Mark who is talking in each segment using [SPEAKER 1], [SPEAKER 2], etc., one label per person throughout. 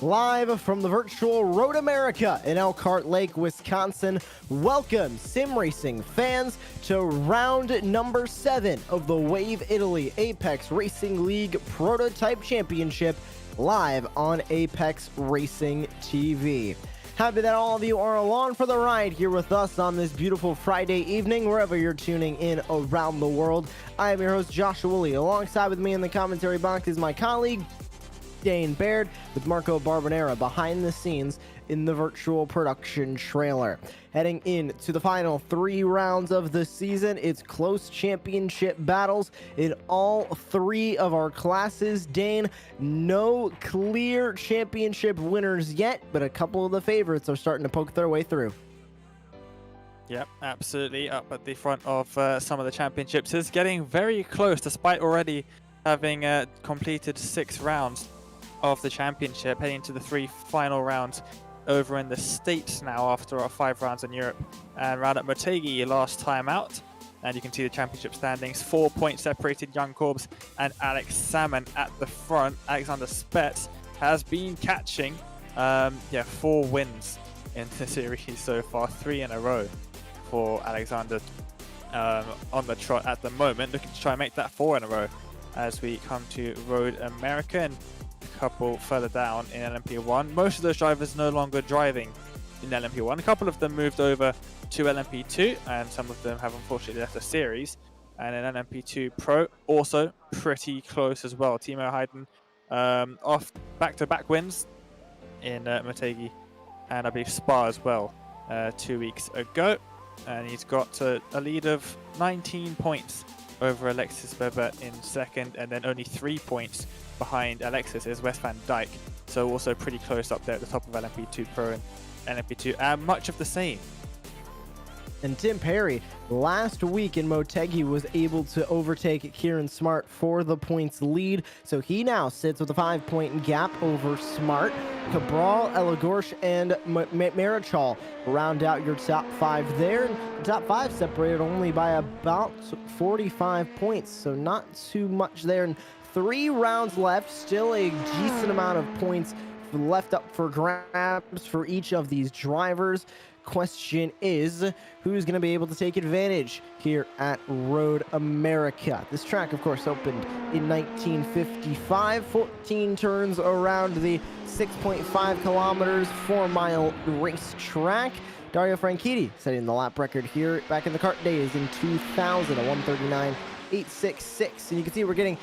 [SPEAKER 1] live from the virtual Road America in Elkhart Lake, Wisconsin. Welcome, sim racing fans, to round number 7 of the Wave Italy Apex Racing League Prototype Championship, live on Apex Racing TV. Happy that all of you are along for the ride here with us on this beautiful Friday evening, wherever you're tuning in around the world. I am your host, Joshua Woolley. Alongside with me in the commentary box is my colleague, Dane Baird, with Marco Barbonera behind the scenes in the virtual production trailer. Heading into the final 3 rounds of the season, it's close championship battles in all 3 of our classes. Dane, no clear championship winners yet, but a couple of the favorites are starting to poke their way through.
[SPEAKER 2] Yep, absolutely up at the front of some of the championships. Is getting very close, despite already having completed 6 rounds of the championship, heading to the 3 final rounds over in the States now after our 5 rounds in Europe. And round at Motegi last time out, and you can see the championship standings. 4 points separated Jan Korbs and Alex Salmon at the front. Alexander Spets has been catching 4 wins in the series so far, 3 in a row for Alexander on the trot at the moment, looking to try and make that 4 in a row as we come to Road America. And couple further down in LMP1. Most of those drivers no longer driving in LMP1. A couple of them moved over to LMP2, and some of them have unfortunately left the series. And in LMP2 Pro, also pretty close as well. Timo Hayden off back-to-back wins in Motegi and I believe Spa as well 2 weeks ago. And he's got a lead of 19 points over Alexis Weber in second, and then only 3 points behind Alexis is Wes van Dijk, so also pretty close up there at the top of LMP2 Pro and LMP2, and much of the same.
[SPEAKER 1] And Tim Perry, last week in Motegi, was able to overtake Kieran Smart for the points lead, so he now sits with a 5-point gap over Smart. Cabral, Elagorsch, and Marichal round out your top 5 there. And the top 5 separated only by about 45 points, so not too much there. And 3 rounds left, still a decent amount of points left up for grabs for each of these drivers. Question is, who's going to be able to take advantage here at Road America? This track, of course, opened in 1955, 14 turns around the 6.5 kilometers, 4-mile racetrack. Dario Franchitti setting the lap record here back in the kart days in 2000, a 1:39.866, and you can see we're getting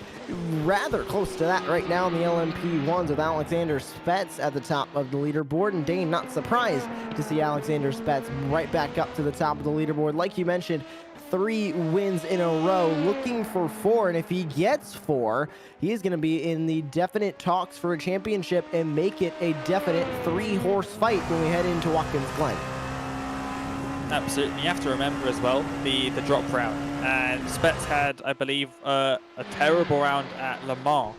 [SPEAKER 1] rather close to that right now in the LMP1s with Alexander Spets at the top of the leaderboard. And Dane, not surprised to see Alexander Spets right back up to the top of the leaderboard. Like you mentioned, 3 wins in a row, looking for 4, and if he gets 4, he is going to be in the definite talks for a championship and make it a definite 3-horse fight when we head into Watkins Glen.
[SPEAKER 2] Absolutely. You have to remember as well the drop round, and Spets had, I believe, a terrible round at Le Mans,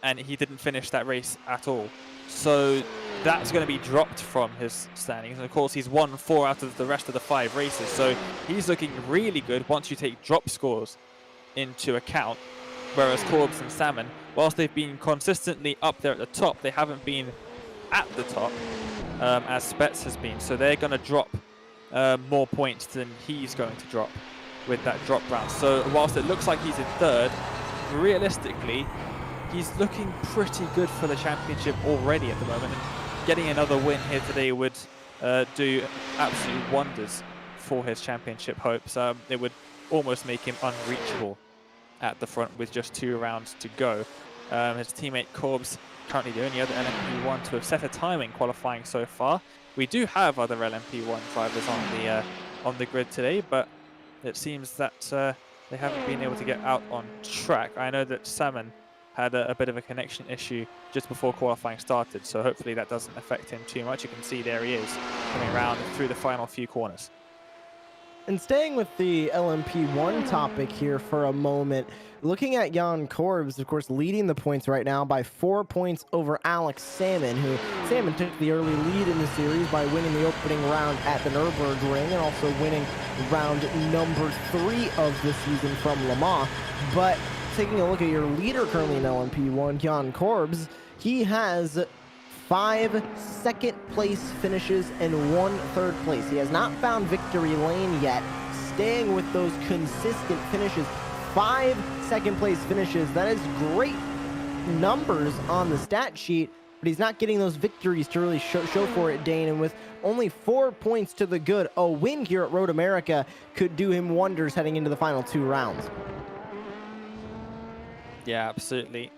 [SPEAKER 2] and he didn't finish that race at all, so that's going to be dropped from his standings. And of course he's won 4 out of the rest of the 5 races, so he's looking really good once you take drop scores into account. Whereas Korbs and Salmon, whilst they've been consistently up there at the top, they haven't been at the top as Spets has been, so they're going to drop more points than he's going to drop with that drop round. So whilst it looks like he's in 3rd, realistically he's looking pretty good for the championship already at the moment, and getting another win here today would do absolute wonders for his championship hopes. It would almost make him unreachable at the front with just 2 rounds to go. His teammate Korbs, currently the only other LMP1 to have set a time in qualifying so far. We do have other LMP1 drivers on the grid today, but it seems that they haven't been able to get out on track. I know that Salmon had a bit of a connection issue just before qualifying started, so hopefully that doesn't affect him too much. You can see there he is coming around through the final few corners.
[SPEAKER 1] And staying with the LMP1 topic here for a moment, looking at Jan Korbs, of course, leading the points right now by 4 points over Alex Salmon, who Salmon took the early lead in the series by winning the opening round at the Nürburgring and also winning round number 3 of the season from Le Mans. But taking a look at your leader currently in LMP1, Jan Korbs, he has 5 second-place finishes and 1 third place. He has not found victory lane yet, staying with those consistent finishes. 5 second-place finishes. That is great numbers on the stat sheet, but he's not getting those victories to really show for it, Dane. And with only 4 points to the good, a win here at Road America could do him wonders heading into the final 2 rounds.
[SPEAKER 2] Yeah, absolutely.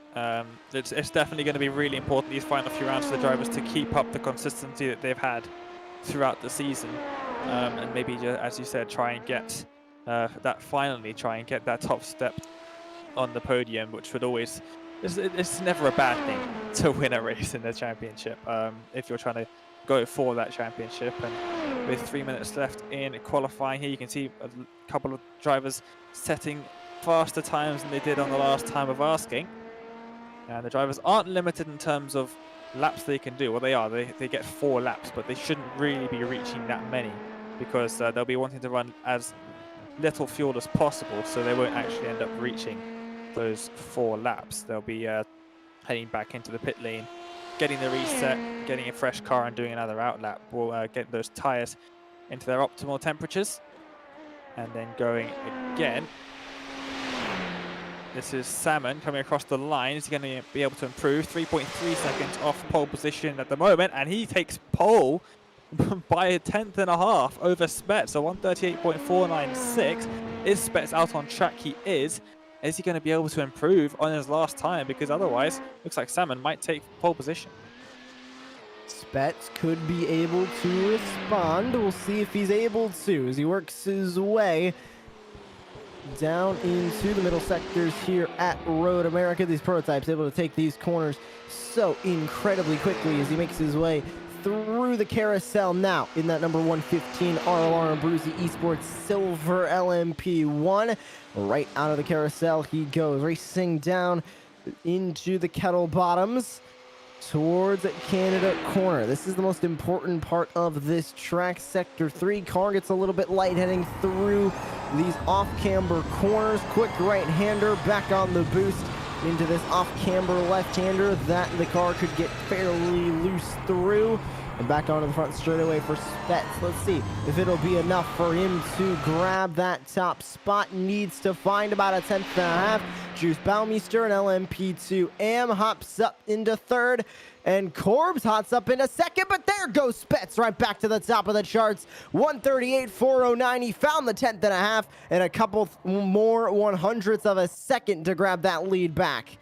[SPEAKER 2] It's definitely going to be really important these final few rounds for the drivers to keep up the consistency that they've had throughout the season, and maybe, as you said, try and get try and get that top step on the podium, which would always, it's never a bad thing to win a race in the championship if you're trying to go for that championship. And with 3 minutes left in qualifying here, you can see a couple of drivers setting faster times than they did on the last time of asking. And the drivers aren't limited in terms of laps they can do. Well, they are. They get 4 laps, but they shouldn't really be reaching that many, because they'll be wanting to run as little fuel as possible, so they won't actually end up reaching those 4 laps. They'll be heading back into the pit lane, getting the reset, getting a fresh car, and doing another out lap. Will get those tires into their optimal temperatures, and then going again. This is Salmon coming across the line. Is he going to be able to improve? 3.3 seconds off pole position at the moment, and he takes pole by a 1/10 and a half over Spets. So 138.496. Is Spets out on track? He is. Is he going to be able to improve on his last time? Because otherwise, looks like Salmon might take pole position.
[SPEAKER 1] Spets could be able to respond. We'll see if he's able to as he works his way down into the middle sectors here at Road America. These prototypes able to take these corners so incredibly quickly as he makes his way through the carousel now in that number 115 RLR and Bruzy eSports Silver LMP1. Right out of the carousel he goes, racing down into the kettle bottoms towards Canada corner. This is the most important part of this track. Sector 3 car gets a little bit light heading through these off-camber corners. Quick right-hander back on the boost into this off-camber left-hander that the car could get fairly loose through. And back onto the front straightaway for Spets. Let's see if it'll be enough for him to grab that top spot. Needs to find about a 1/10 and a half. Juice Baumeister and LMP2 Am hops up into 3rd. And Korbs hops up into 2nd, but there goes Spets right back to the top of the charts. 138.409. He found the 1/10 and a half and a couple more 100ths of a second to grab that lead back.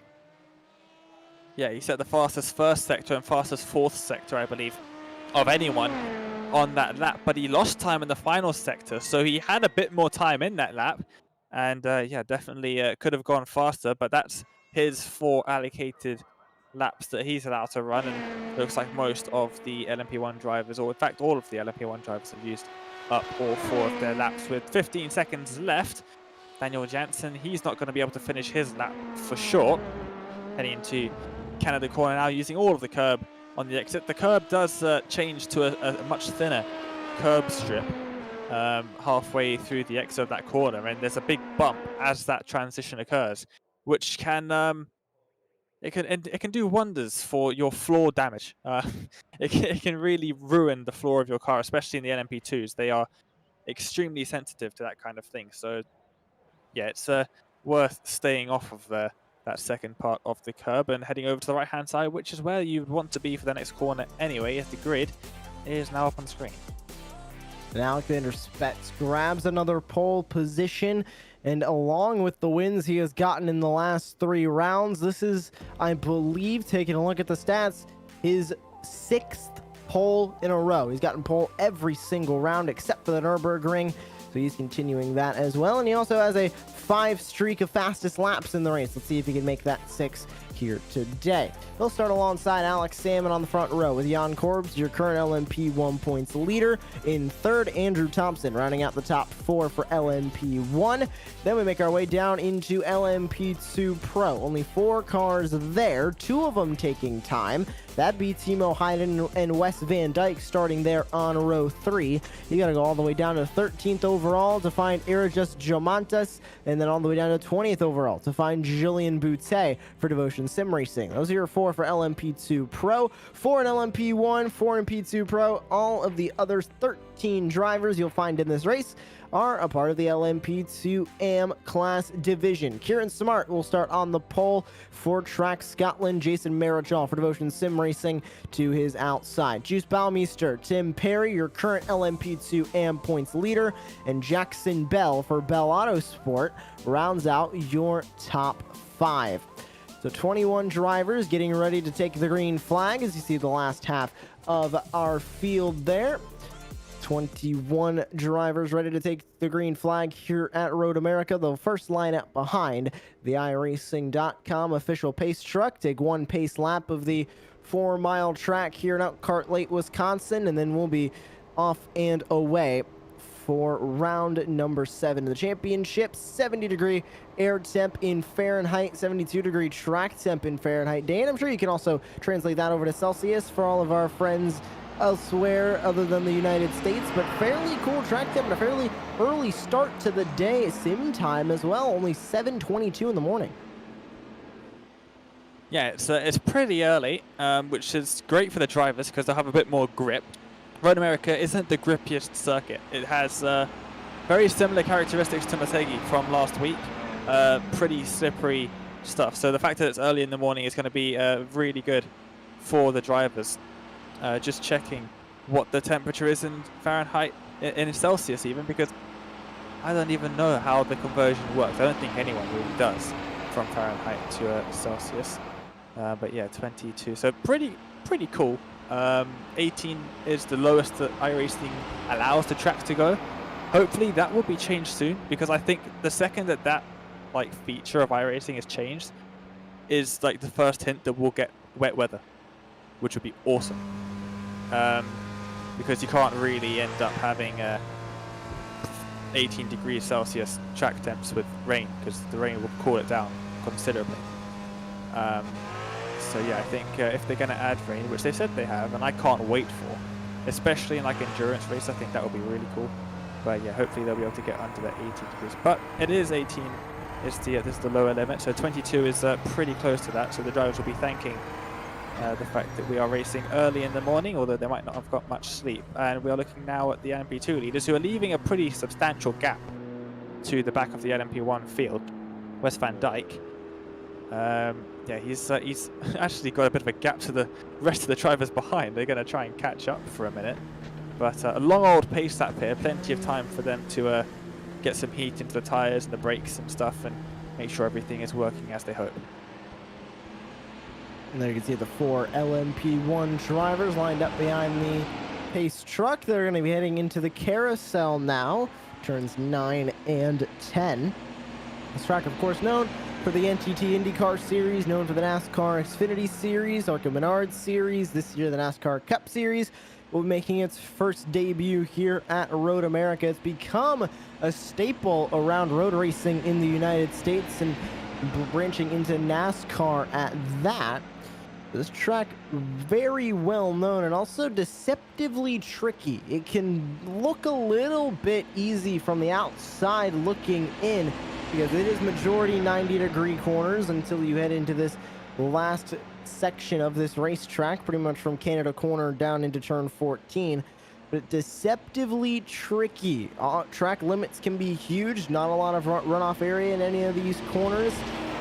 [SPEAKER 2] Yeah, he set the fastest 1st sector and fastest 4th sector, I believe, of anyone on that lap, but he lost time in the final sector, so he had a bit more time in that lap, and yeah, definitely could have gone faster, but that's his 4 allocated laps that he's allowed to run, and looks like most of the LMP1 drivers, or in fact all of the LMP1 drivers, have used up all 4 of their laps. With 15 seconds left, Daniel Jansen, he's not going to be able to finish his lap for sure. Heading into Canada corner now, using all of the curb on the exit. The curb does change to a much thinner curb strip halfway through the exit of that corner, and there's a big bump as that transition occurs, which can it can do wonders for your floor damage. It can really ruin the floor of your car, especially in the LMP2s. They are extremely sensitive to that kind of thing. So yeah, it's worth staying off of that second part of the curb and heading over to the right-hand side, which is where you'd want to be for the next corner anyway, as the grid is now up on the screen.
[SPEAKER 1] And Alexander Spets grabs another pole position, and along with the wins he has gotten in the last 3 rounds, this is, I believe, taking a look at the stats, his 6th pole in a row. He's gotten pole every single round except for the Nürburgring, so he's continuing that as well. And he also has a 5 streak of fastest laps in the race. Let's see if he can make that 6 here today. They'll start alongside Alex Salmon on the front row with Jan Korbs, your current LMP1 points leader. In third, Andrew Thompson, rounding out the top 4 for LMP1. Then we make our way down into LMP2 Pro. Only 4 cars there, 2 of them taking time. That'd be Timo Heiden and Wes Van Dyke starting there on row 3. You gotta go all the way down to 13th overall to find Erajus Jomontas, and then all the way down to 20th overall to find Julien Boutet for Devotion Sim Racing. Those are your 4 for LMP2 Pro, 4 in LMP1, 4 in P2 Pro. All of the other 13 drivers you'll find in this race are a part of the LMP2 AM class division. Kieran Smart will start on the pole for Track Scotland. Jason Marichal for Devotion Sim Racing to his outside. Juice Baumeister, Tim Perry, your current LMP2 AM points leader, and Jackson Bell for Bell Autosport rounds out your top 5. So 21 drivers getting ready to take the green flag as you see the last half of our field there. 21 drivers ready to take the green flag here at Road America. The first lineup behind the iRacing.com official pace truck. Take 1 pace lap of the 4-mile track here in Elkhart Lake, Wisconsin, and then we'll be off and away for round number 7 of the championship. 70-degree air temp in Fahrenheit, 72-degree track temp in Fahrenheit. Dan, I'm sure you can also translate that over to Celsius for all of our friends elsewhere other than the United States, but fairly cool track temp and a fairly early start to the day. Sim time as well, only 7:22 in the morning.
[SPEAKER 2] Yeah, it's pretty early, which is great for the drivers because they'll have a bit more grip. Road America isn't the grippiest circuit. It has very similar characteristics to Motegi from last week. Pretty slippery stuff. So the fact that it's early in the morning is going to be really good for the drivers. Just checking what the temperature is in Fahrenheit, in Celsius even, because I don't even know how the conversion works. I don't think anyone really does from Fahrenheit to Celsius. But yeah, 22. So pretty cool. 18 is the lowest that iRacing allows the track to go. Hopefully that will be changed soon, because I think the second that like feature of iRacing is changed is like the first hint that we'll get wet weather, which would be awesome. Because you can't really end up having 18 degrees Celsius track temps with rain, because the rain will cool it down considerably. So yeah, I think if they're going to add rain, which they said they have, and I can't wait for, especially in like endurance race, I think that would be really cool. But yeah, hopefully they'll be able to get under that 18 degrees. But it is 18. This is the lower limit, so 22 is pretty close to that. So the drivers will be thanking the fact that we are racing early in the morning, although they might not have got much sleep. And we are looking now at the LMP2 leaders, who are leaving a pretty substantial gap to the back of the LMP1 field. Wes Van Dyke. Yeah, he's actually got a bit of a gap to the rest of the drivers behind. They're going to try and catch up for a minute. But a long old pace lap here, plenty of time for them to get some heat into the tyres and the brakes and stuff, and make sure everything is working as they hope.
[SPEAKER 1] And there you can see the 4 LMP1 drivers lined up behind the pace truck. They're going to be heading into the carousel now, turns 9 and 10. This track, of course, known for the NTT IndyCar Series, known for the NASCAR Xfinity Series, Arca Menard Series. This year, the NASCAR Cup Series will be making its first debut here at Road America. It's become a staple around road racing in the United States, and branching into NASCAR at that. This track, very well known and also deceptively tricky. It can look a little bit easy from the outside looking in, because it is majority 90-degree corners until you head into this last section of this racetrack, pretty much from Canada Corner down into turn 14. But deceptively tricky. Track limits can be huge. Not a lot of runoff area in any of these corners.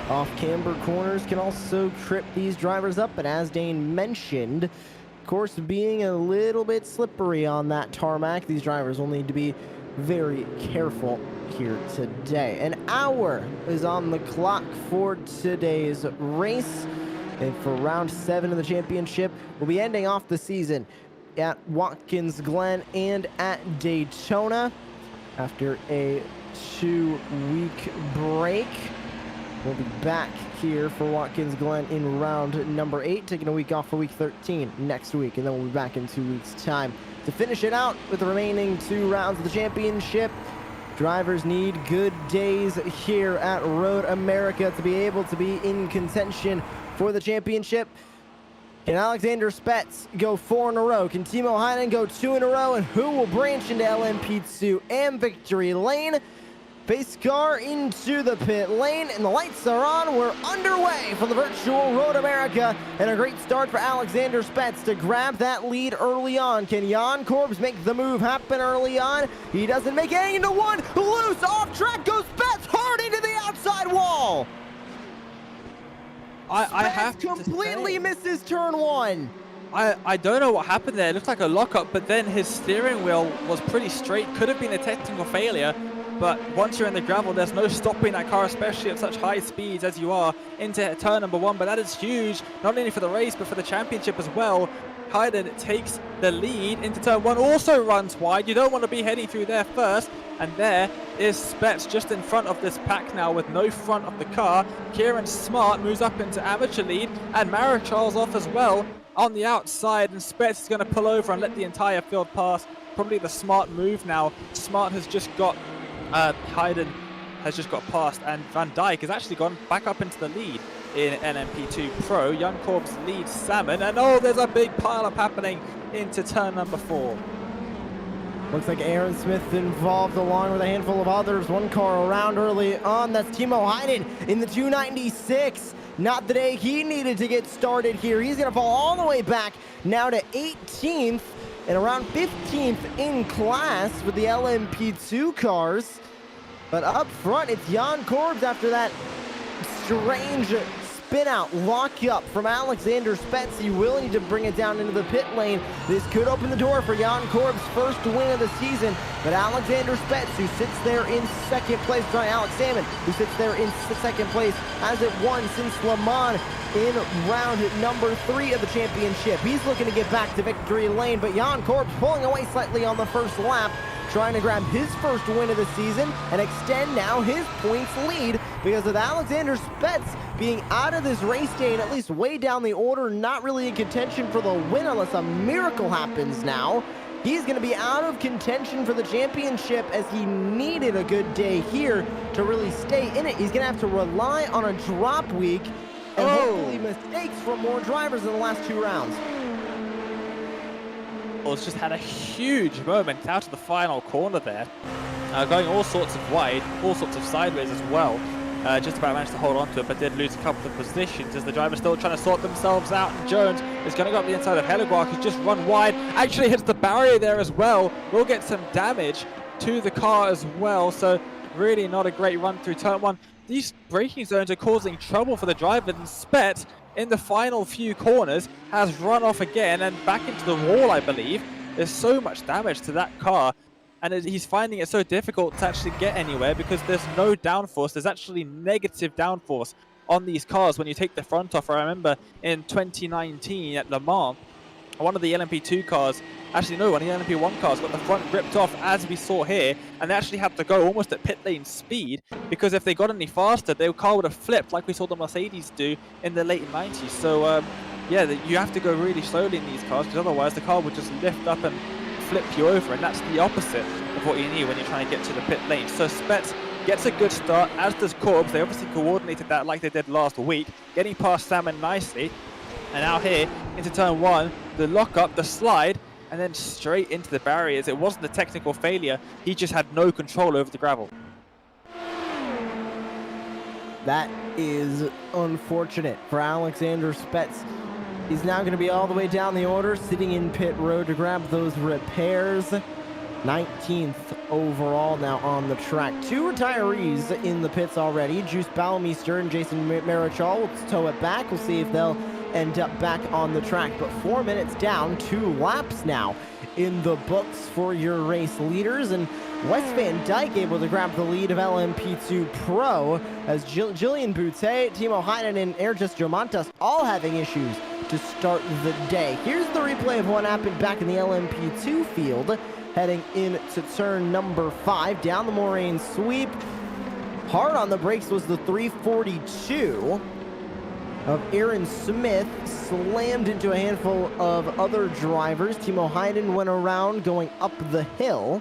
[SPEAKER 1] Off-camber corners can also trip these drivers up, but as Dane mentioned, of course, being a little bit slippery on that tarmac, these drivers will need to be very careful here today. An hour is on the clock for today's race, and for round 7 of the championship, we'll be ending off the season at Watkins Glen and at Daytona after a 2-week break. We'll be back here for Watkins Glen in round number 8, taking a week off for week 13 next week, and then we'll be back in 2 weeks' time to finish it out with the remaining 2 rounds of the championship. Drivers need good days here at Road America to be able to be in contention for the championship. Can Alexander Spetz go 4 in a row? Can Timo Heinen go 2 in a row? And who will branch into LMP2 and victory lane? Pace car into the pit lane, and the lights are on. We're underway for the virtual Road America, and a great start for Alexander Spetz to grab that lead early on. Can Jan Korbs make the move happen early on? He doesn't make it into one. Loose off track goes Spetz hard into the outside wall.
[SPEAKER 2] I have to
[SPEAKER 1] completely
[SPEAKER 2] say,
[SPEAKER 1] misses turn 1.
[SPEAKER 2] I don't know what happened there. It looked like a lockup, but then his steering wheel was pretty straight. Could have been a technical failure, but once you're in the gravel, there's no stopping that car, especially at such high speeds as you are into turn number 1. But that is huge, not only for the race, but for the championship as well. Heiden takes the lead into turn 1, also runs wide. You don't want to be heading through there first. And there is Spetz just in front of this pack now with no front of the car. Kieran Smart moves up into amateur lead, and Marichal off as well on the outside, and Spetz is going to pull over and let the entire field pass. Probably the smart move now. Smart has just got, Heiden has just got past, and Van Dijk has actually gone back up into the lead in LMP2 Pro. Jan Korbs leads Salmon, and oh, there's a big pile-up happening into turn number 4.
[SPEAKER 1] Looks like Aaron Smith involved along with a handful of others. One car around early on. That's Timo Heinen in the 296. Not the day he needed to get started here. He's going to fall all the way back now to 18th and around 15th in class with the LMP2 cars. But up front, it's Jan Korbs after that strange spin out lock up from Alexander Spetz. He will need to bring it down into the pit lane. This could open the door for Jan Korbs' first win of the season, but Alexander Spetz, who sits there in second place, Alex Salmon, who sits there in second place, hasn't won since Le Mans in round number 3 of the championship. He's looking to get back to victory lane, but Jan Korbs pulling away slightly on the first lap, trying to grab his first win of the season and extend now his points lead, because of Alexander Spetz being out of this race day and at least way down the order, not really in contention for the win unless a miracle happens now. He's going to be out of contention for the championship as he needed a good day here to really stay in it. He's going to have to rely on a drop week and hopefully mistakes from more drivers in the last 2 rounds.
[SPEAKER 2] Has just had a huge moment out of the final corner there, going all sorts of wide, all sorts of sideways as well. Just about managed to hold on to it, but did lose a couple of positions as the driver's still trying to sort themselves out. And Jones is going to go up the inside of Helleguak, who's just run wide, actually hits the barrier there as well. Will get some damage to the car as well, so really not a great run through turn 1. These braking zones are causing trouble for the driver, and Spetz in the final few corners has run off again and back into the wall, I believe. There's so much damage to that car, and he's finding it so difficult to actually get anywhere because there's no downforce. There's actually negative downforce on these cars when you take the front off. I remember in 2019 at Le Mans, one of the LMP2 cars, actually no, one of the LMP1 cars got the front ripped off, as we saw here, and they actually had to go almost at pit lane speed, because if they got any faster, their car would have flipped like we saw the Mercedes do in the late 90s. So yeah, you have to go really slowly in these cars, because otherwise the car would just lift up and flip you over, and that's the opposite of what you need when you're trying to get to the pit lane. So Spetz gets a good start, as does Korbs. They obviously coordinated that like they did last week, getting past Salmon nicely. And now here into turn 1, the lockup, the slide, and then straight into the barriers. It wasn't a technical failure. He just had no control over the gravel.
[SPEAKER 1] That is unfortunate for Alexander Spetz. He's now going to be all the way down the order, sitting in pit road to grab those repairs. 19th overall now on the track. 2 retirees in the pits already. Juice Baumeister and Jason Marichal will tow it back. We'll see if they'll end up back on the track. But 4 minutes down, 2 laps now in the books for your race leaders. And Wes Van Dijk able to grab the lead of LMP2 Pro as Jillian Boutte, Timo Heinen, and Ergis Jomontas all having issues to start the day. Here's the replay of what happened back in the LMP2 field, heading into turn number 5, down the moraine sweep. Hard on the brakes was the 342. of Aaron Smith slammed into a handful of other drivers. Timo Heiden went around going up the hill.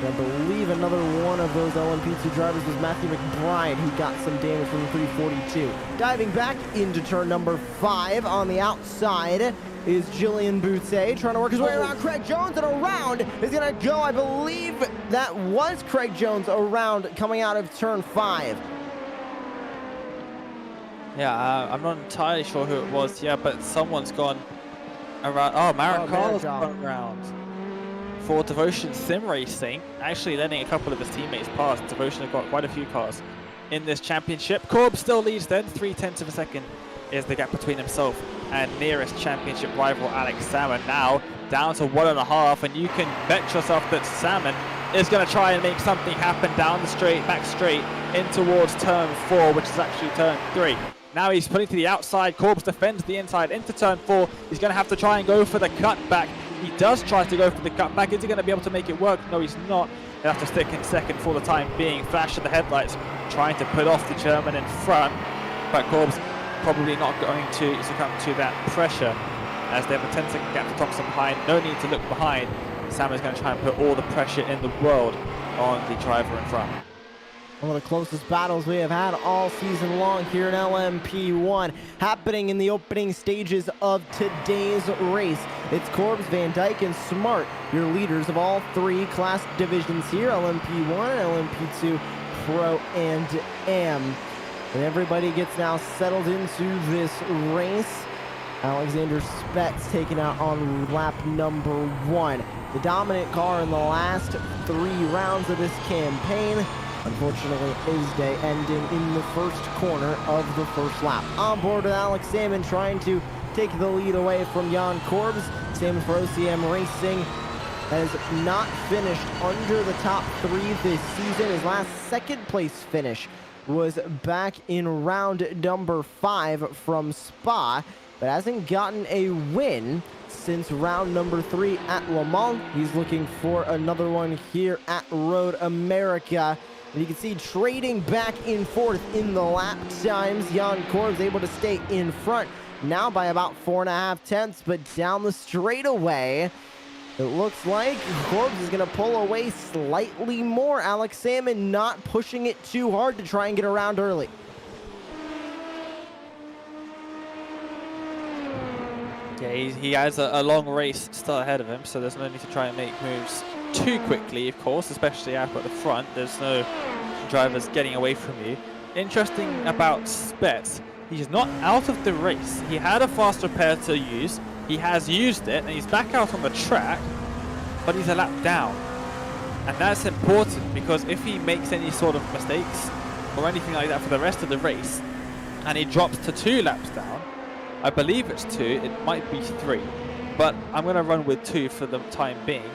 [SPEAKER 1] I believe another one of those LMP2 drivers was Matthew McBride, who got some damage from the 342. Diving back into turn number 5 on the outside is Jillian Boutte trying to work his way around Craig Jones, and around is going to go, I believe that was Craig Jones around coming out of turn 5.
[SPEAKER 2] Yeah, I'm not entirely sure who it was, yeah, but someone's gone around. Oh, Marin Carl's gone around for Devotion Sim Racing, actually letting a couple of his teammates pass. Devotion have got quite a few cars in this championship. Corb still leads then, 0.3 of a second is the gap between himself and nearest championship rival Alex Salmon, now down to 1.5, and you can bet yourself that Salmon is going to try and make something happen down the straight, back straight, in towards turn 4, which is actually turn 3. Now he's putting to the outside. Corbs defends the inside into turn 4. He's going to have to try and go for the cutback. He does try to go for the cutback. Is he going to be able to make it work? No, he's not. He'll have to stick in second for the time being. Flash of the headlights, trying to put off the German in front. But Corbs probably not going to succumb to that pressure, as they have a 10-second gap to Thompson behind. No need to look behind. Sam is going to try and put all the pressure in the world on the driver in front.
[SPEAKER 1] One of the closest battles we have had all season long here in LMP1, happening in the opening stages of today's race. It's Corbs, Van Dyke, and Smart, your leaders of all 3 class divisions here, LMP1, LMP2, Pro, and AM. And everybody gets now settled into this race. Alexander Spetz taken out on lap number 1. The dominant car in the last 3 rounds of this campaign. Unfortunately, his day ending in the first corner of the first lap. On board with Alex Salmon trying to take the lead away from Jan Corbs. Salmon for OCM Racing has not finished under the top 3 this season. His last second place finish was back in round number 5 from Spa, but hasn't gotten a win since round number 3 at Le Mans. He's looking for another one here at Road America. And you can see trading back and forth in the lap times. Jan Corbs able to stay in front now by about 4.5 tenths, but down the straightaway, it looks like Corbs is going to pull away slightly more. Alex Salmon not pushing it too hard to try and get around early.
[SPEAKER 2] Yeah, he has a long race still ahead of him, so there's no need to try and make moves too quickly, of course, especially up at the front. There's no drivers getting away from you. Interesting about Spetz, he's not out of the race. He had a fast repair to use. He has used it, and he's back out on the track, but he's a lap down. And that's important, because if he makes any sort of mistakes or anything like that for the rest of the race, and he drops to 2 laps down, I believe it's 2, it might be 3, but I'm going to run with 2 for the time being.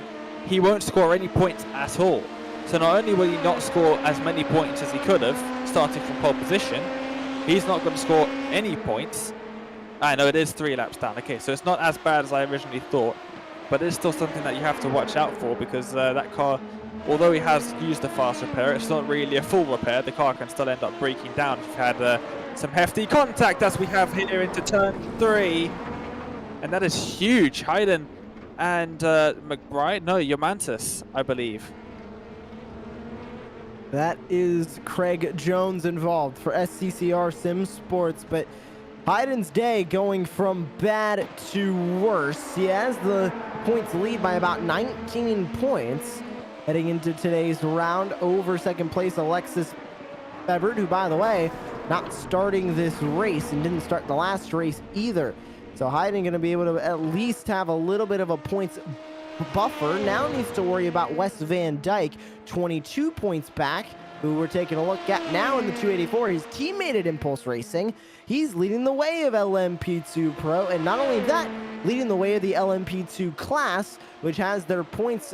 [SPEAKER 2] He won't score any points at all. So not only will he not score as many points as he could have, starting from pole position, he's not going to score any points. I know it is 3 laps down. Okay, so it's not as bad as I originally thought, but it's still something that you have to watch out for, because that car, although he has used a fast repair, it's not really a full repair. The car can still end up breaking down if you've had some hefty contact, as we have here into turn 3. And that is huge. Hayden and McBride, no, Yomantis, I believe.
[SPEAKER 1] That is Craig Jones involved for SCCR Sim Sports, but Hayden's day going from bad to worse. He has the points lead by about 19 points heading into today's round over second place Alexis Fevert, who, by the way, not starting this race and didn't start the last race either. So Hayden going to be able to at least have a little bit of a points buffer. Now needs to worry about Wes Van Dyke, 22 points back, who we're taking a look at now in the 284. His teammate at Impulse Racing. He's leading the way of LMP2 Pro, and not only that, leading the way of the LMP2 class, which has their points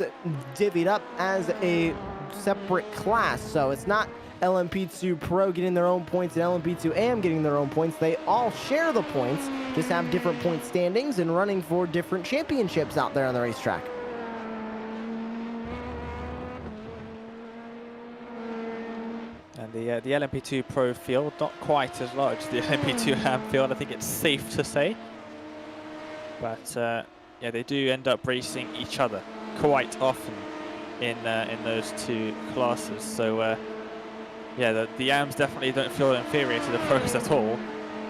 [SPEAKER 1] divvied up as a separate class. So it's not LMP2 Pro getting their own points and LMP2 AM getting their own points. They all share the points, just have different point standings and running for different championships out there on the racetrack.
[SPEAKER 2] And the the LMP2 Pro field, not quite as large as the LMP2 AM field, I think it's safe to say. But yeah, they do end up racing each other quite often in those two classes. So yeah, the AMs definitely don't feel inferior to the Pros at all.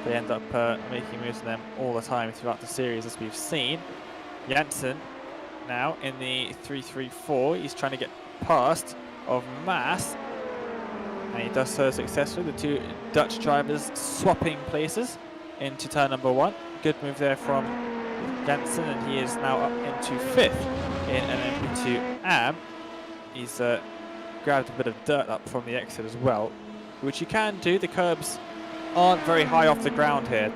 [SPEAKER 2] They end up making moves of them all the time throughout the series, as we've seen. Janssen now in the 334, he's trying to get past of Maas, and he does so successfully. The two Dutch drivers swapping places into turn number 1. Good move there from Janssen, and he is now up into 5th in an MP2 AM. He's grabbed a bit of dirt up from the exit as well, which you can do. The curbs aren't very high off the ground here.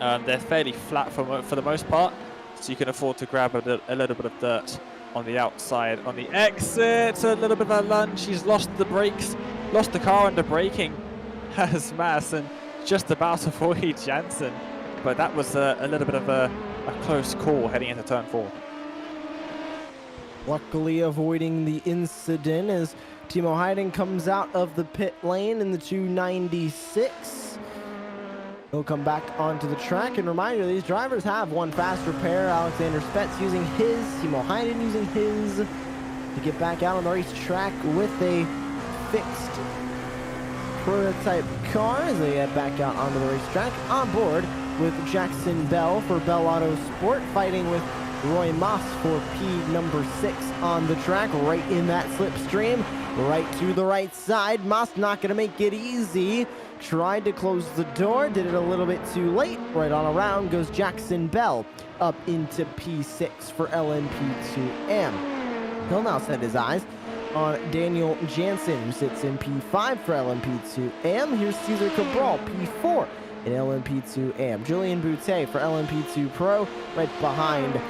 [SPEAKER 2] They're fairly flat for the most part, so you can afford to grab a little bit of dirt on the outside. On the exit, a little bit of a lunge. He's lost the brakes, lost the car under braking as Maas, and just about to avoid Janssen. But that was a little bit of a close call heading into turn 4.
[SPEAKER 1] Luckily avoiding the incident as Timo Heiden comes out of the pit lane in the 296. He'll come back onto the track, and reminder, these drivers have one faster pair. Alexander Spets using his, Timo Heiden using his to get back out on the racetrack with a fixed prototype car as they head back out onto the racetrack. On board with Jackson Bell for Bell Auto Sport, fighting with Roy Moss for P number 6 on the track, right in that slipstream, right to the right side. Moss not going to make it easy. Tried to close the door, did it a little bit too late. Right on around goes Jackson Bell up into P6 for LMP2M. He'll now set his eyes on Daniel Jansen, who sits in P5 for LMP2M. Here's Cesar Cabral, P4 in LMP2M. Julian Boutte for LMP2 Pro, right behind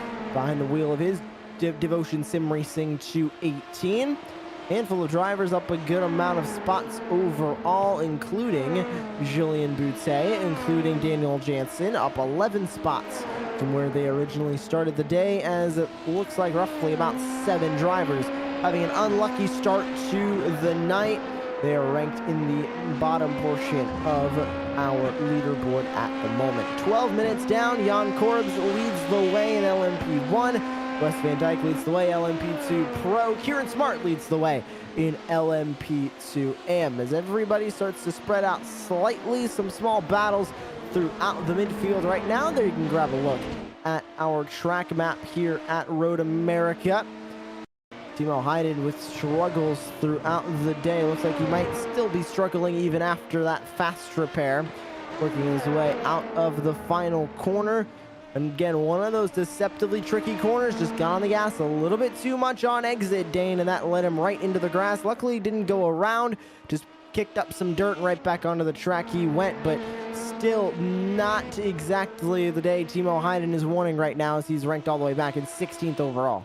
[SPEAKER 1] the wheel of his Devotion Sim Racing 218. Handful of drivers up a good amount of spots overall, including Julian Boutte, including Daniel Jansen, up 11 spots from where they originally started the day, as it looks like roughly about 7 drivers having an unlucky start to the night. They are ranked in the bottom portion of our leaderboard at the moment. 12 minutes down, Jan Korbs leads the way in LMP1. Wes Van Dyke leads the way, LMP2 Pro. Kieran Smart leads the way in LMP2M. As everybody starts to spread out slightly, some small battles throughout the midfield right now. There you can grab a look at our track map here at Road America. Timo Heiden with struggles throughout the day. Looks like he might still be struggling even after that fast repair. Working his way out of the final corner. And again, one of those deceptively tricky corners, just got on the gas a little bit too much on exit, Dane, and that led him right into the grass. Luckily, didn't go around, just kicked up some dirt and right back onto the track he went, but still not exactly the day Timo Heiden is wanting right now, as he's ranked all the way back in 16th overall.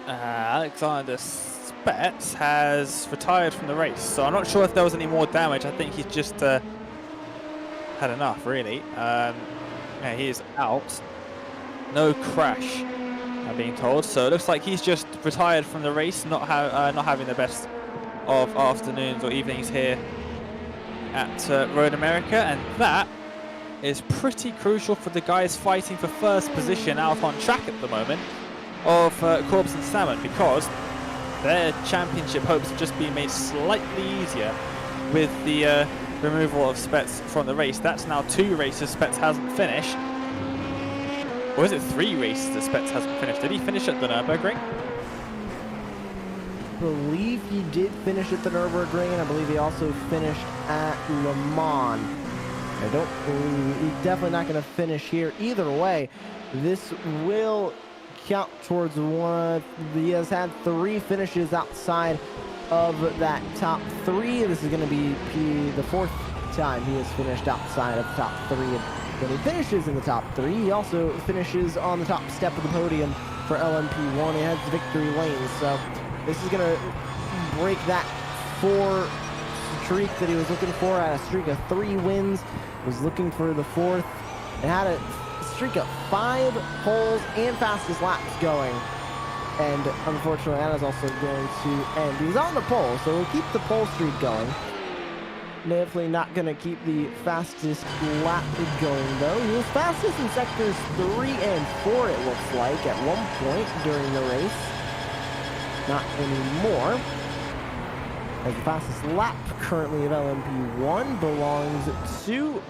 [SPEAKER 2] Alexander Spets has retired from the race, so I'm not sure if there was any more damage. I think he's just had enough, really. Yeah, he is out. No crash, I'm being told. So it looks like he's just retired from the race, not having the best of afternoons or evenings here at Road America, and that is pretty crucial for the guys fighting for first position out on track at the moment of Korbs and Salmon, because their championship hopes have just been made slightly easier with the removal of Spets from the race. That's now 2 races Spets hasn't finished. Or is it 3 races that Spets hasn't finished? Did he finish at the Nürburgring?
[SPEAKER 1] I believe he did finish at the Nürburgring, and I believe he also finished at Le Mans. I don't believe he's definitely not going to finish here. Either way, this will count towards one. He has had 3 finishes outside of that top 3. This is going to be the 4th time he has finished outside of the top 3. And when he finishes in the top 3, he also finishes on the top step of the podium for LMP1. He has victory lane, so this is going to break that 4 streak that he was looking for. At a streak of 3 wins, was looking for the 4th, and had a streak of 5 poles and fastest laps going And unfortunately, that is also going to end. He was on the pole, so we'll keep the pole streak going. Definitely not going to keep the fastest lap going, though. He was fastest in sectors 3 and 4, it looks like, at one point during the race. Not anymore. As the fastest lap currently of LMP1 belongs to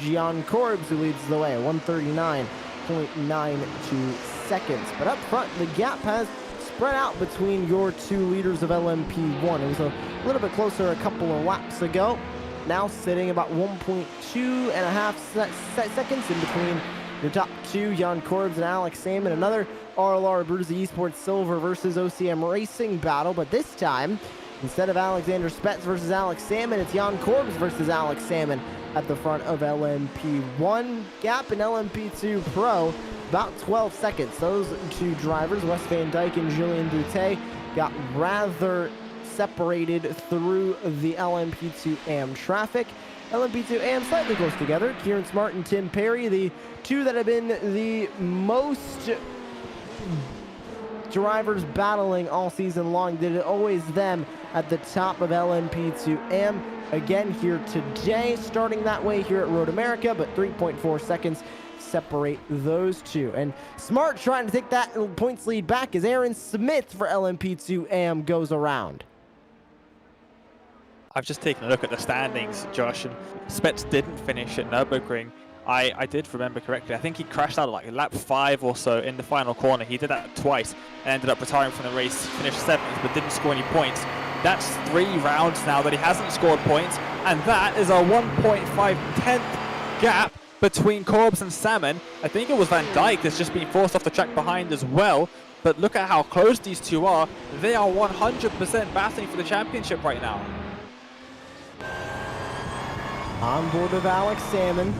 [SPEAKER 1] Gian Corbs, who leads the way, 139.92 seconds. But up front, the gap has spread out between your two leaders of LMP1. It was a little bit closer a couple of laps ago. Now sitting about 1.2 seconds in between your top two, Jan Corbs and Alex Salmon. Another ARL Bruzy eSports Silver versus OCM Racing battle, but this time, instead of Alexander Spetz versus Alex Salmon, it's Jan Corbs versus Alex Salmon at the front of LMP1. Gap in LMP2 Pro, about 12 seconds. Those two drivers, Wes Van Dyke and Julien Boutet, got rather separated through the LMP2 AM traffic. LMP2 AM slightly close together. Kieran Smart and Tim Perry, the two that have been the most drivers battling all season long. Did it always them at the top of LMP2 AM. Again here today, starting that way here at Road America, but 3.4 seconds separate those two. And Smart trying to take that points lead back as Aaron Smith for LMP2 AM goes around.
[SPEAKER 2] I've just taken a look at the standings, Josh, and Spetz didn't finish at Nürburgring. I did remember correctly. I think he crashed out at like lap 5 or so in the final corner. He did that twice and ended up retiring from the race. Finished 7th, but didn't score any points. That's 3 rounds now that he hasn't scored points, and that is a 1.5 gap between Corbs and Salmon. I think it was Van Dyke that's just been forced off the track behind as well. But look at how close these two are. They are 100% battling for the championship right now.
[SPEAKER 1] On board with Alex Salmon,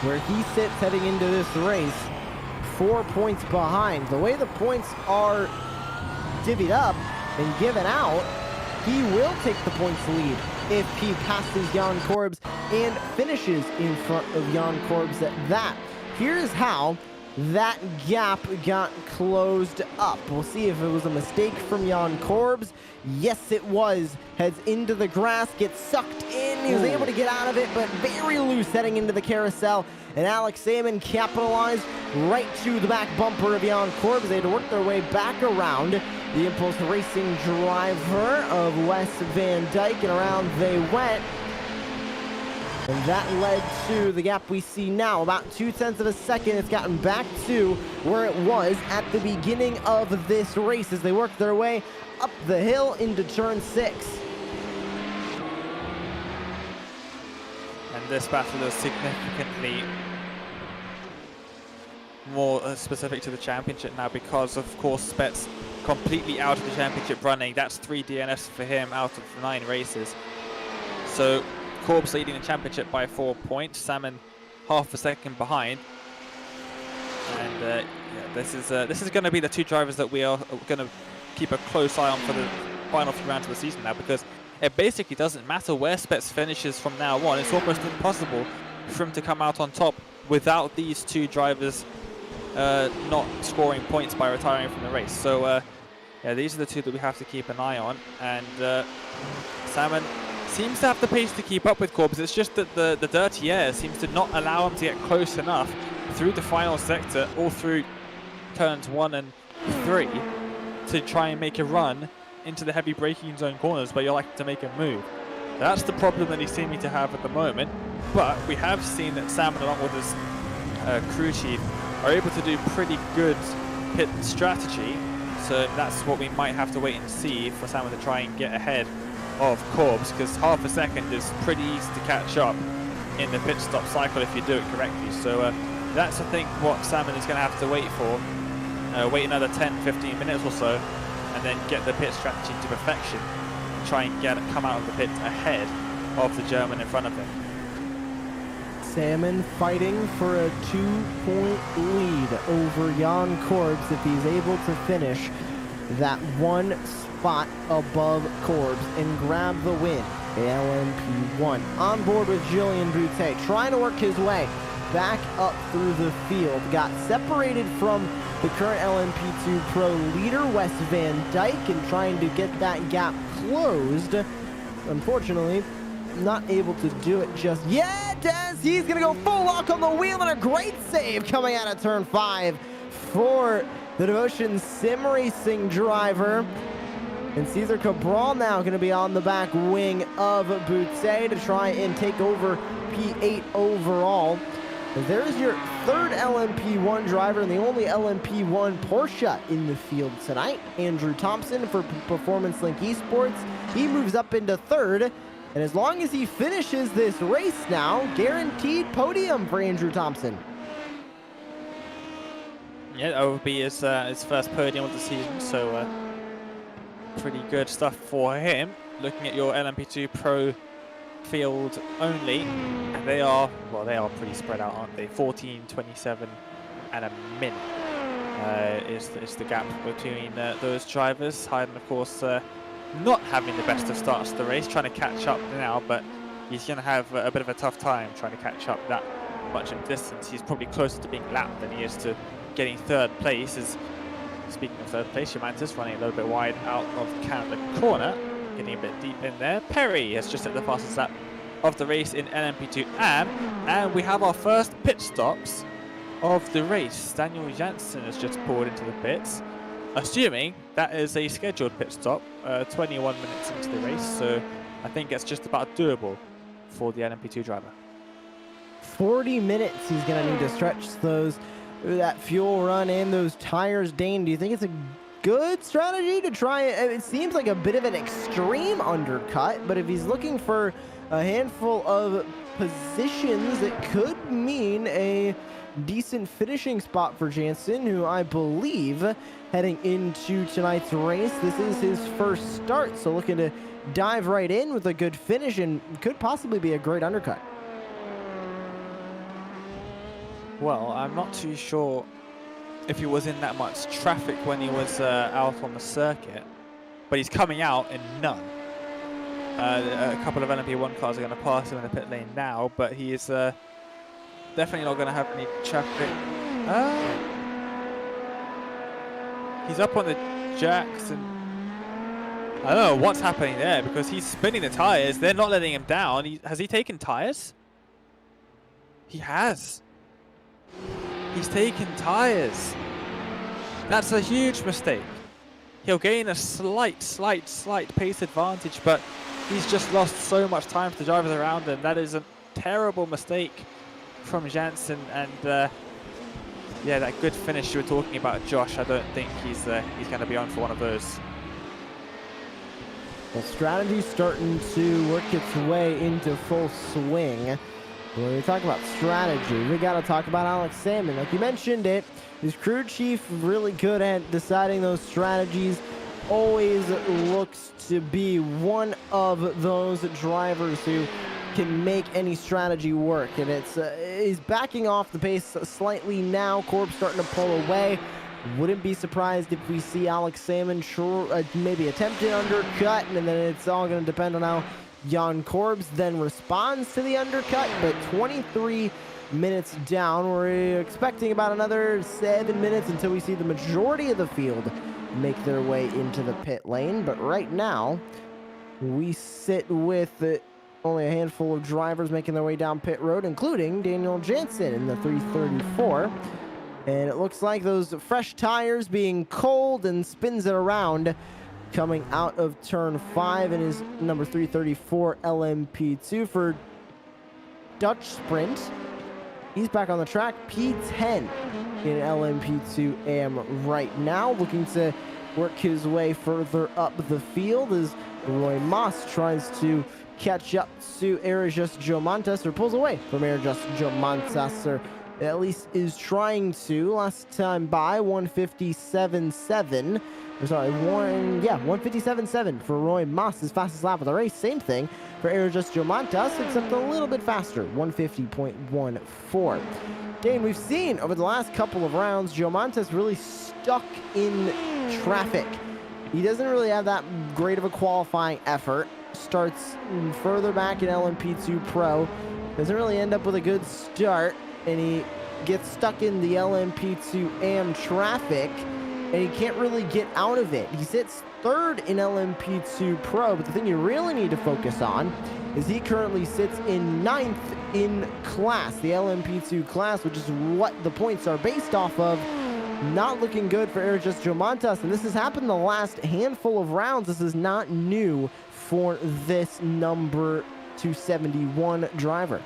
[SPEAKER 1] where he sits heading into this race, 4 points behind. The way the points are divvied up and given out, he will take the points lead if he passes Jan Corbs and finishes in front of Jan Corbs at that. Here's how that gap got closed up. We'll see if it was a mistake from Jan Corbs. Yes, it was. Heads into the grass, gets sucked in. He was able to get out of it, but very loose heading into the carousel. And Alex Salmon capitalized right to the back bumper of Jan Corbs. They had to work their way back around the Impulse Racing driver of Wes Van Dyke, and around they went. And that led to the gap we see now, about 0.2 of a second. It's gotten back to where it was at the beginning of this race as they work their way up the hill into turn 6.
[SPEAKER 2] And this battle is significantly more specific to the championship now because, of course, Spetz completely out of the championship running. That's 3 DNFs for him out of 9 races. So Corbs leading the championship by 4 points, Salmon half a second behind. And yeah, this is going to be the 2 drivers that we are going to keep a close eye on for the final few rounds of the season now, because it basically doesn't matter where Spetz finishes from now on. It's almost impossible for him to come out on top without these 2 drivers not scoring points by retiring from the race. So yeah, these are the 2 that we have to keep an eye on. And Salmon seems to have the pace to keep up with Corbs. It's just that the dirty air seems to not allow him to get close enough through the final sector, all through turns 1 and 3, to try and make a run into the heavy braking zone corners where you're likely to make a move. That's the problem that he's seeming to have at the moment. But we have seen that Salmon, along with his crew chief, are able to do pretty good pit strategy. So that's what we might have to wait and see for Salmon to try and get ahead of Corbs, because half a second is pretty easy to catch up in the pit stop cycle if you do it correctly. So that's, I think, what Salmon is going to have to wait for. Wait another 10-15 minutes or so, and then get the pit strategy to perfection and try and come out of the pit ahead of the German in front of him.
[SPEAKER 1] Salmon fighting for a 2-point lead over Jan Corbs if he's able to finish that 1 spot above Corbs and grab the win in LMP1. On board with Julien Boutet, trying to work his way back up through the field. Got separated from the current LMP2 Pro leader, Wes Van Dyke, and trying to get that gap closed. Unfortunately, not able to do it just yet, as he's going to go full lock on the wheel, and a great save coming out of turn 5 for the Devotion Sim Racing driver. And Cesar Cabral now going to be on the back wing of Boutte to try and take over P8 overall. There's your third LMP1 driver and the only LMP1 Porsche in the field tonight. Andrew Thompson for Performance Link Esports. He moves up into third. And as long as he finishes this race now, guaranteed podium for Andrew Thompson.
[SPEAKER 2] Yeah, that would be his first podium of the season, so pretty good stuff for him. Looking at your LMP2 Pro field only, they are pretty spread out, aren't they? 14, 27 and a minute is the gap between those drivers. Hayden, of course, not having the best of starts to the race, trying to catch up now, but he's going to have a bit of a tough time trying to catch up that much in distance. He's probably closer to being lapped than he is to getting third place. Speaking of third place, Jomantas running a little bit wide out of Canada corner, getting a bit deep in there. Perry has just hit the fastest lap of the race in LMP2 AM, and we have our first pit stops of the race. Daniel Jansen has just pulled into the pits, assuming that is a scheduled pit stop, 21 minutes into the race, so I think it's just about doable for the LMP2 driver.
[SPEAKER 1] 40 minutes he's going to need to stretch that fuel run and those tires. Dane, do you think it's a good strategy to try it? Seems like a bit of an extreme undercut, but if he's looking for a handful of positions, it could mean a decent finishing spot for Jansen, who I believe heading into tonight's race, this is his first start, so looking to dive right in with a good finish and could possibly be a great undercut.
[SPEAKER 2] Well, I'm not too sure if he was in that much traffic when he was out on the circuit, but he's coming out in none. A couple of LMP1 cars are going to pass him in the pit lane now, but he is definitely not going to have any traffic. He's up on the jacks, and I don't know what's happening there because he's spinning the tires. They're not letting him down. Has he taken tires? He has. He's taken tires. That's a huge mistake. He'll gain a slight pace advantage, but he's just lost so much time to the drivers around him. That is a terrible mistake from Jansen, and yeah, that good finish you were talking about, Josh, I don't think he's going to be on for one of those.
[SPEAKER 1] Well, strategy's starting to work its way into full swing. When we talk about strategy, we got to talk about Alex Salmon. Like you mentioned it, his crew chief really good at deciding those strategies. Always looks to be one of those drivers who can make any strategy work. And he's backing off the pace slightly now. Corb's starting to pull away. Wouldn't be surprised if we see Alex Salmon maybe attempt an undercut, and then it's all going to depend on how Jan Corbs then responds to the undercut. But 23 minutes down, we're expecting about another 7 minutes until we see the majority of the field make their way into the pit lane. But right now, we sit with only a handful of drivers making their way down pit road, including Daniel Jansen in the 334. And it looks like those fresh tires being cold and spins it around coming out of turn 5 in his number 334 LMP2 for Dutch Sprint. He's back on the track, P10 in LMP2 AM right now, looking to work his way further up the field as Roy Moss tries to catch up to Erajus Jomantas, or pulls away from Erajus Jomantas, or at least is trying to. Last time by 157.7. Sorry, 157.7 for Roy Moss, his fastest lap of the race. Same thing for Erajus Jomantas, except a little bit faster, 150.14. Dane, we've seen over the last couple of rounds, Jomantas really stuck in traffic. He doesn't really have that great of a qualifying effort. Starts further back in LMP2 Pro. Doesn't really end up with a good start, and he gets stuck in the LMP2 AM traffic, and he can't really get out of it. He sits third in LMP2 Pro, but the thing you really need to focus on is he currently sits in 9th in class, the LMP2 class, which is what the points are based off of. Not looking good for Ergis Jomontas, and this has happened the last handful of rounds. This is not new for this number 271 driver.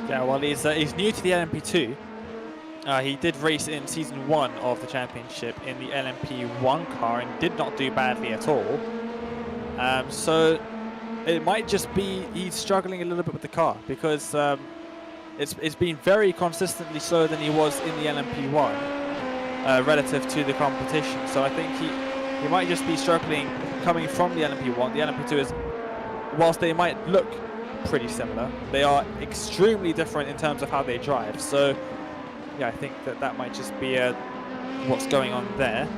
[SPEAKER 2] Yeah, well, he's new to the LMP2. He did race in Season 1 of the championship in the LMP1 car and did not do badly at all. So it might just be he's struggling a little bit with the car, because it's been very consistently slower than he was in the LMP1 relative to the competition. So I think he might just be struggling coming from the LMP1. The LMP2 is, whilst they might look pretty similar, they are extremely different in terms of how they drive. So yeah, I think that might just be what's going on there.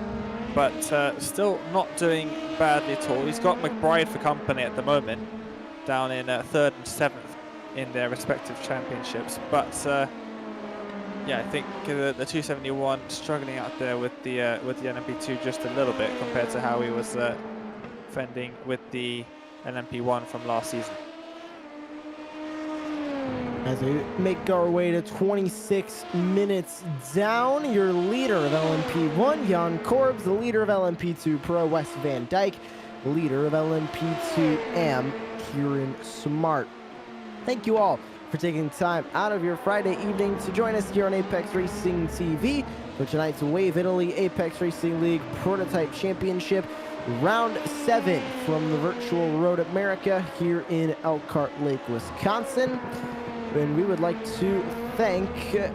[SPEAKER 2] But still not doing badly at all. He's got McBride for company at the moment, down in 3rd and 7th in their respective championships. But yeah, I think the 271 struggling out there with the LMP2 just a little bit compared to how he was fending with the LMP1 from last season.
[SPEAKER 1] As we make our way to 26 minutes down, your leader of LMP1, Jan Korbs, the leader of LMP2 Pro, Wes Van Dyke, the leader of LMP2M, Kieran Smart. Thank you all for taking time out of your Friday evening to join us here on Apex Racing TV for tonight's Wave Italy Apex Racing League Prototype Championship, Round 7 from the Virtual Road America here in Elkhart Lake, Wisconsin. And we would like to thank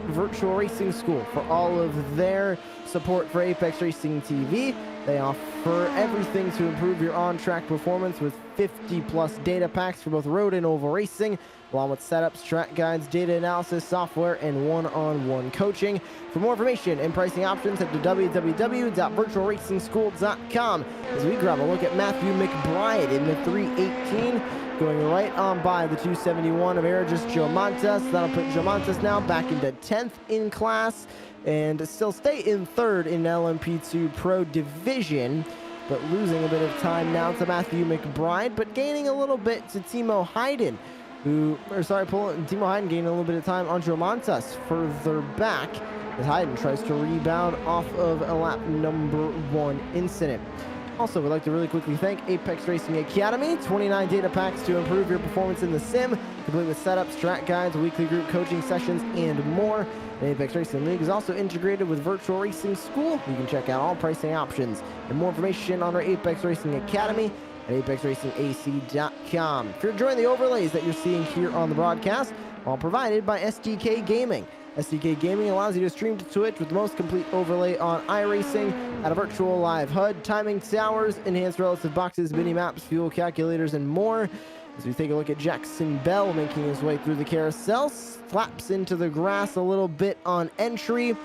[SPEAKER 1] Virtual Racing School for all of their support for Apex Racing TV. They offer everything to improve your on-track performance with 50+ data packs for both road and oval racing, along with setups, track guides, data analysis, software, and one-on-one coaching. For more information and pricing options, head to www.virtualracingschool.com as we grab a look at Matthew McBride in the 318. Going right on by the 271 of Ergis Jomontas. That'll put Jomontas now back into 10th in class and still stay in 3rd in LMP2 Pro Division, but losing a bit of time now to Matthew McBride, but gaining a little bit to Timo Hayden, Timo Hayden gaining a little bit of time on Jomontas further back as Hayden tries to rebound off of a lap number 1 incident. Also, we'd like to really quickly thank Apex Racing Academy. 29 data packs to improve your performance in the sim, complete with setups, track guides, weekly group coaching sessions, and more. The Apex Racing League is also integrated with Virtual Racing School. You can check out all pricing options and more information on our Apex Racing Academy at apexracingac.com. If you're enjoying the overlays that you're seeing here on the broadcast, all provided by SDK Gaming. SDK Gaming allows you to stream to Twitch with the most complete overlay on iRacing at a virtual live HUD, timing towers, enhanced relative boxes, mini-maps, fuel calculators, and more. As we take a look at Jackson Bell making his way through the carousel, slaps into the grass a little bit on entry.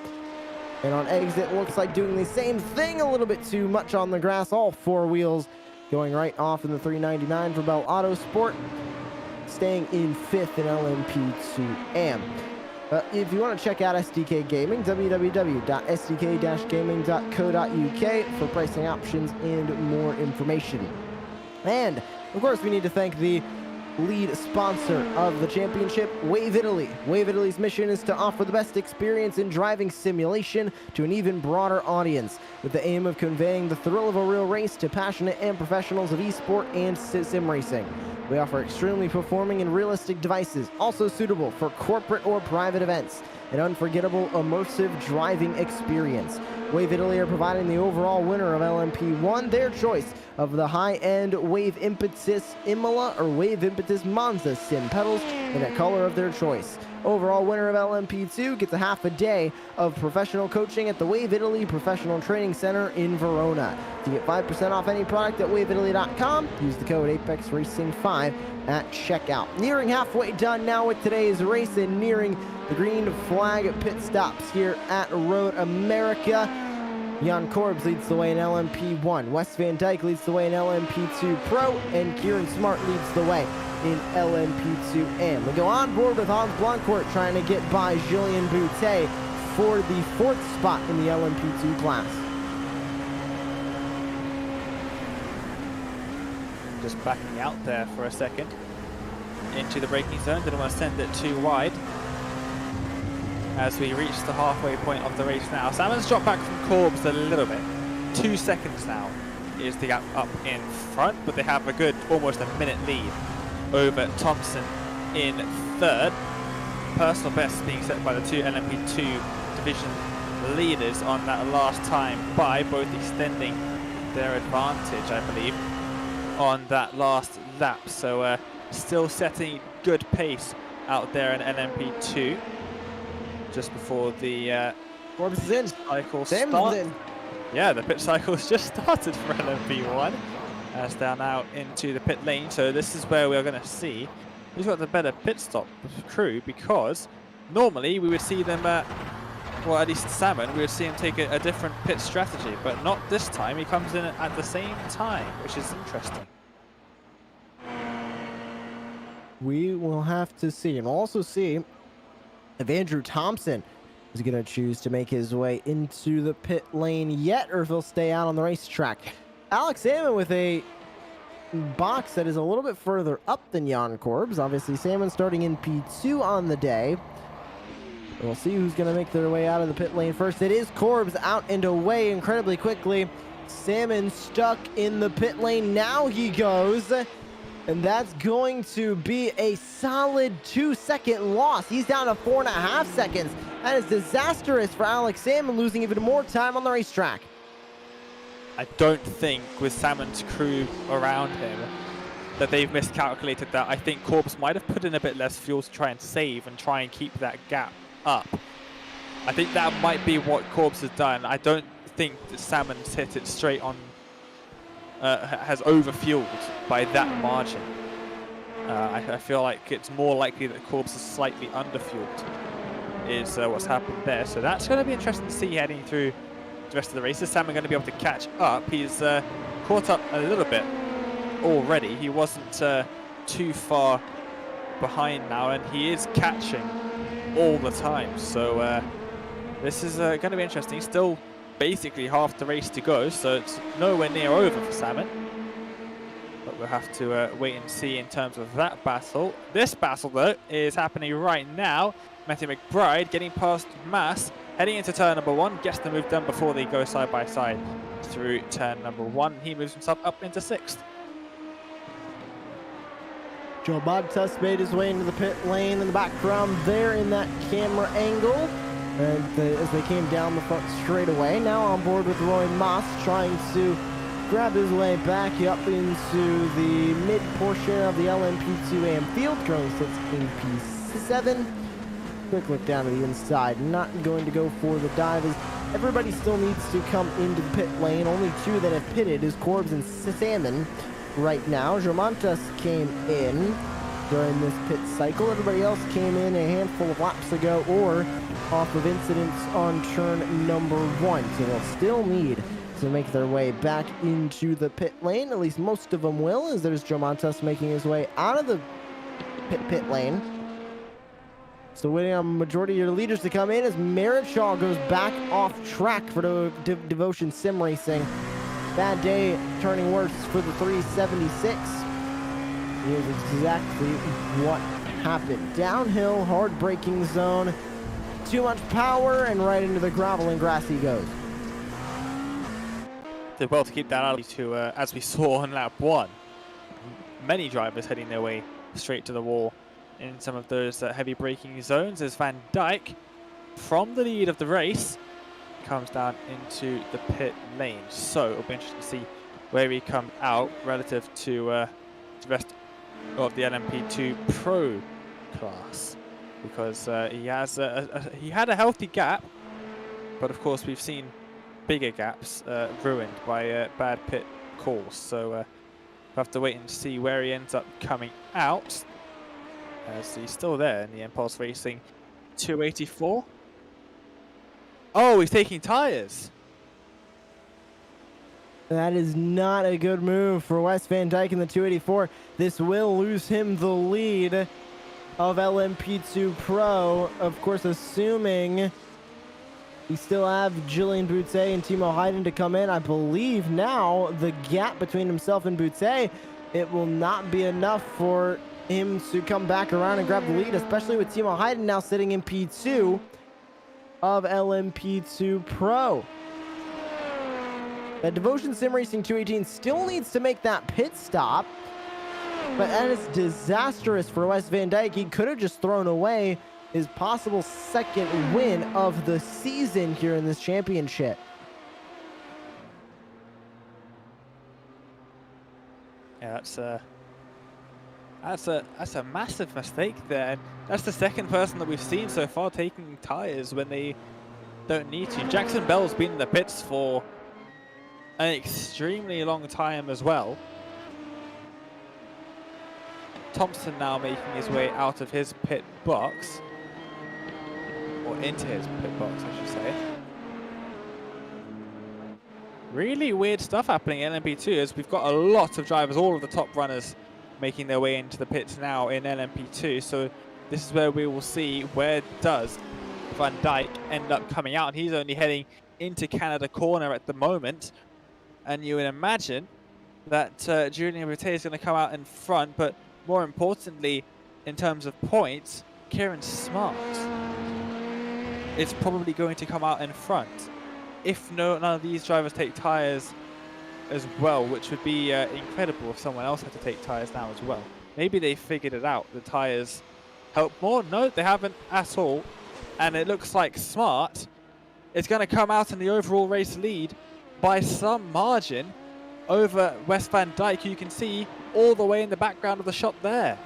[SPEAKER 1] And on exit, looks like doing the same thing, a little bit too much on the grass. All 4 wheels going right off in the 399 for Bell Autosport, staying in 5th in LMP2M. If you want to check out SDK Gaming, www.sdk-gaming.co.uk for pricing options and more information. And, of course, we need to thank the lead sponsor of the championship, Wave Italy. Wave Italy's mission is to offer the best experience in driving simulation to an even broader audience, with the aim of conveying the thrill of a real race to passionate and professionals of eSport and sim racing. We offer extremely performing and realistic devices, also suitable for corporate or private events, an unforgettable immersive driving experience. Wave Italy are providing the overall winner of LMP1 their choice of the high-end Wave Impetus Imola or Wave Impetus Monza sim pedals in a color of their choice. Overall winner of LMP2 gets a half a day of professional coaching at the Wave Italy Professional Training Center in Verona. To get 5% off any product at waveitaly.com, use the code APEXRACING5 at checkout. Nearing halfway done now with today's race and nearing the green flag pit stops here at Road America. Jan Korbs leads the way in LMP1. Wes Van Dyke leads the way in LMP2 Pro. And Kieran Smart leads the way in LMP2M. We go on board with Hans Blancourt trying to get by Julien Boutet for the 4th spot in the LMP2 class.
[SPEAKER 2] Just backing out there for a second into the braking zone. Didn't want to send it too wide as we reach the halfway point of the race now. Salmon's dropped back from Korbs a little bit. 2 seconds now is the gap up in front, but they have a good almost a minute lead over Thompson in 3rd. Personal best being set by the 2 LMP2 division leaders on that last time by, both extending their advantage, I believe, on that last lap. So still setting good pace out there in LMP2 just before the
[SPEAKER 1] Korbs is in.
[SPEAKER 2] cycle
[SPEAKER 1] Sam's
[SPEAKER 2] starts.
[SPEAKER 1] in.
[SPEAKER 2] Yeah, the pit cycle has just started for LMP1 as they're now into the pit lane. So this is where we're going to see who's got the better pit stop crew, because normally we would see them, well, at least Salmon, we would see him take a different pit strategy, but not this time. He comes in at the same time, which is interesting.
[SPEAKER 1] We will have to see. And we'll also see if Andrew Thompson is going to choose to make his way into the pit lane yet, or if he'll stay out on the racetrack. Alex Salmon with a box that is a little bit further up than Jan Korbs. Obviously, Salmon starting in P2 on the day. We'll see who's going to make their way out of the pit lane first. It is Korbs out and away incredibly quickly. Salmon stuck in the pit lane. Now he goes. And that's going to be a solid 2-second loss. He's down to 4.5 seconds. That is disastrous for Alex Salmon, losing even more time on the racetrack.
[SPEAKER 2] I don't think with Salmon's crew around him that they've miscalculated that. I think Korbs might have put in a bit less fuel to try and save and try and keep that gap up. I think that might be what Korbs has done. I don't think that Salmon's hit it straight on, has overfueled by that margin. I feel like it's more likely that Korbs is slightly underfueled is what's happened there. So that's going to be interesting to see heading through the rest of the races. Salmon going to be able to catch up. He's caught up a little bit already. He wasn't too far behind now, and he is catching all the time. So this is going to be interesting. Still basically half the race to go, so it's nowhere near over for Salmon. But we'll have to wait and see in terms of that battle. This battle, though, is happening right now. Matthew McBride getting past Mass, heading into turn number 1, gets the move done before they go side by side through turn number 1. He moves himself up into 6th.
[SPEAKER 1] Joe Bobtus made his way into the pit lane in the background there in that camera angle. And as they came down the front straightaway, now on board with Roy Moss, trying to grab his way back up into the mid portion of the LMP2 AM field. Currently sits in P7. Quick look down to the inside. Not going to go for the dive, as everybody still needs to come into the pit lane. Only 2 that have pitted is Korbs and Salmon right now. Germantas came in during this pit cycle. Everybody else came in a handful of laps ago or off of incidents on turn number 1. So they'll still need to make their way back into the pit lane. At least most of them will, as there's Germantas making his way out of the pit lane. So waiting on majority of your leaders to come in as Marichal goes back off track for the Devotion Sim Racing. Bad day turning worse for the 376. Here's exactly what happened. Downhill, hard braking zone. Too much power, and right into the gravel and grass he goes.
[SPEAKER 2] Did well to keep that out to, as we saw on lap 1. Many drivers heading their way straight to the wall in some of those heavy braking zones, as Van Dyke, from the lead of the race, comes down into the pit lane. So it'll be interesting to see where he comes out relative to the rest of the LMP2 Pro class, because he had a healthy gap, but of course we've seen bigger gaps ruined by bad pit calls. So we'll have to wait and see where he ends up coming out, as he's still there in the Impulse Racing 284. Oh, he's taking tyres.
[SPEAKER 1] That is not a good move for Wes Van Dijk in the 284. This will lose him the lead of LMP2 Pro. Of course, assuming we still have Julian Boutte and Timo Hayden to come in. I believe now the gap between himself and Boutte, it will not be enough for him to come back around and grab the lead, especially with Timo Hayden now sitting in P2 of LMP2 Pro. Devotion Sim Racing 218 still needs to make that pit stop, but that is disastrous for Wes Van Dijk. He could have just thrown away his possible second win of the season here in this championship.
[SPEAKER 2] Yeah, that's a massive mistake there. That's the second person that we've seen so far taking tires when they don't need to. Jackson Bell's been in the pits for an extremely long time as well. Thompson now making his way out of his pit box, or into his pit box, I should say. Really weird stuff happening in LMP2 as we've got a lot of drivers, all of the top runners, making their way into the pits now in LMP2. So this is where we will see where does Van Dijk end up coming out. He's only heading into Canada corner at the moment. And you would imagine that Julian Boutte is going to come out in front, but more importantly, in terms of points, Kieran Smart is probably going to come out in front. If none of these drivers take tyres as well, which would be incredible if someone else had to take tyres now as well. Maybe they figured it out. The tyres help more. No, they haven't at all. And it looks like Smart is going to come out in the overall race lead by some margin over Wes Van Dijk, who you can see all the way in the background of the shot there.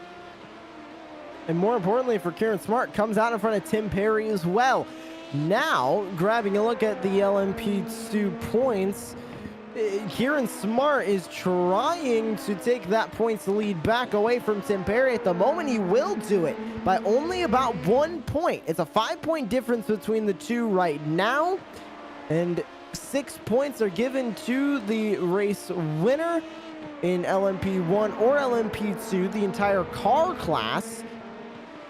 [SPEAKER 1] And more importantly for Kieran Smart, comes out in front of Tim Perry as well. Now, grabbing a look at the LMP2 points, Kieran Smart is trying to take that points lead back away from Tim Perry. At the moment, he will do it by only about 1 point. It's a 5-point difference between the two right now. And 6 points are given to the race winner in LMP1 or LMP2, the entire car class.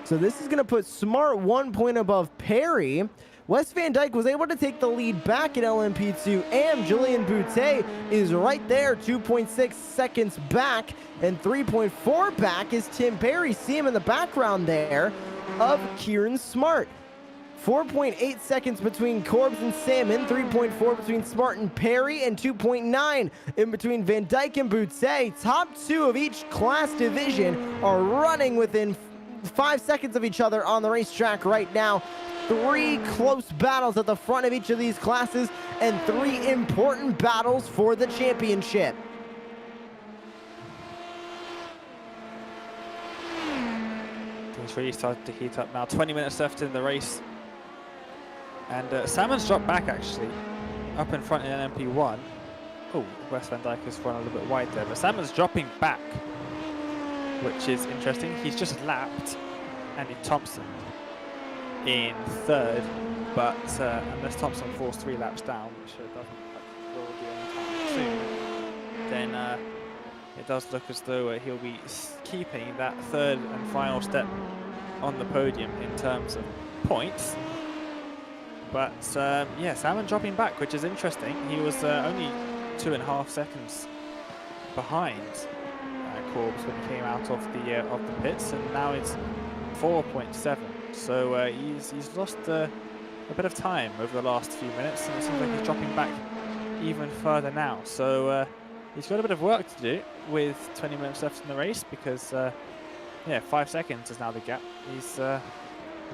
[SPEAKER 1] So this is going to put Smart 1 point above Perry. Wes Van Dijk was able to take the lead back in LMP2, and Julian Boutte is right there, 2.6 seconds back, and 3.4 back is Tim Perry. See him in the background there of Kieran Smart. 4.8 seconds between Corbs and Salmon, 3.4 between Smart and Perry, and 2.9 in between Van Dijk and Boutte. Top two of each class division are running within 5 seconds of each other on the racetrack right now. 3 close battles at the front of each of these classes, and 3 important battles for the championship.
[SPEAKER 2] It's really started to heat up now. 20 minutes left in the race. And Salmon's dropped back, actually, up in front in LMP1. Oh, Wes Van Dijk has run a little bit wide there, but Salmon's dropping back, which is interesting. He's just lapped Andy Thompson in third, but unless Thompson falls 3 laps down, which doesn't will do anytime soon, then it does look as though he'll be keeping that third and final step on the podium in terms of points. But yeah, Salmon dropping back, which is interesting. He was only 2.5 seconds behind Corbs when he came out of the pits, and now it's 4.7. So he's lost a bit of time over the last few minutes, and it seems like he's dropping back even further now. So he's got a bit of work to do with 20 minutes left in the race, because yeah, 5 seconds is now the gap. He's got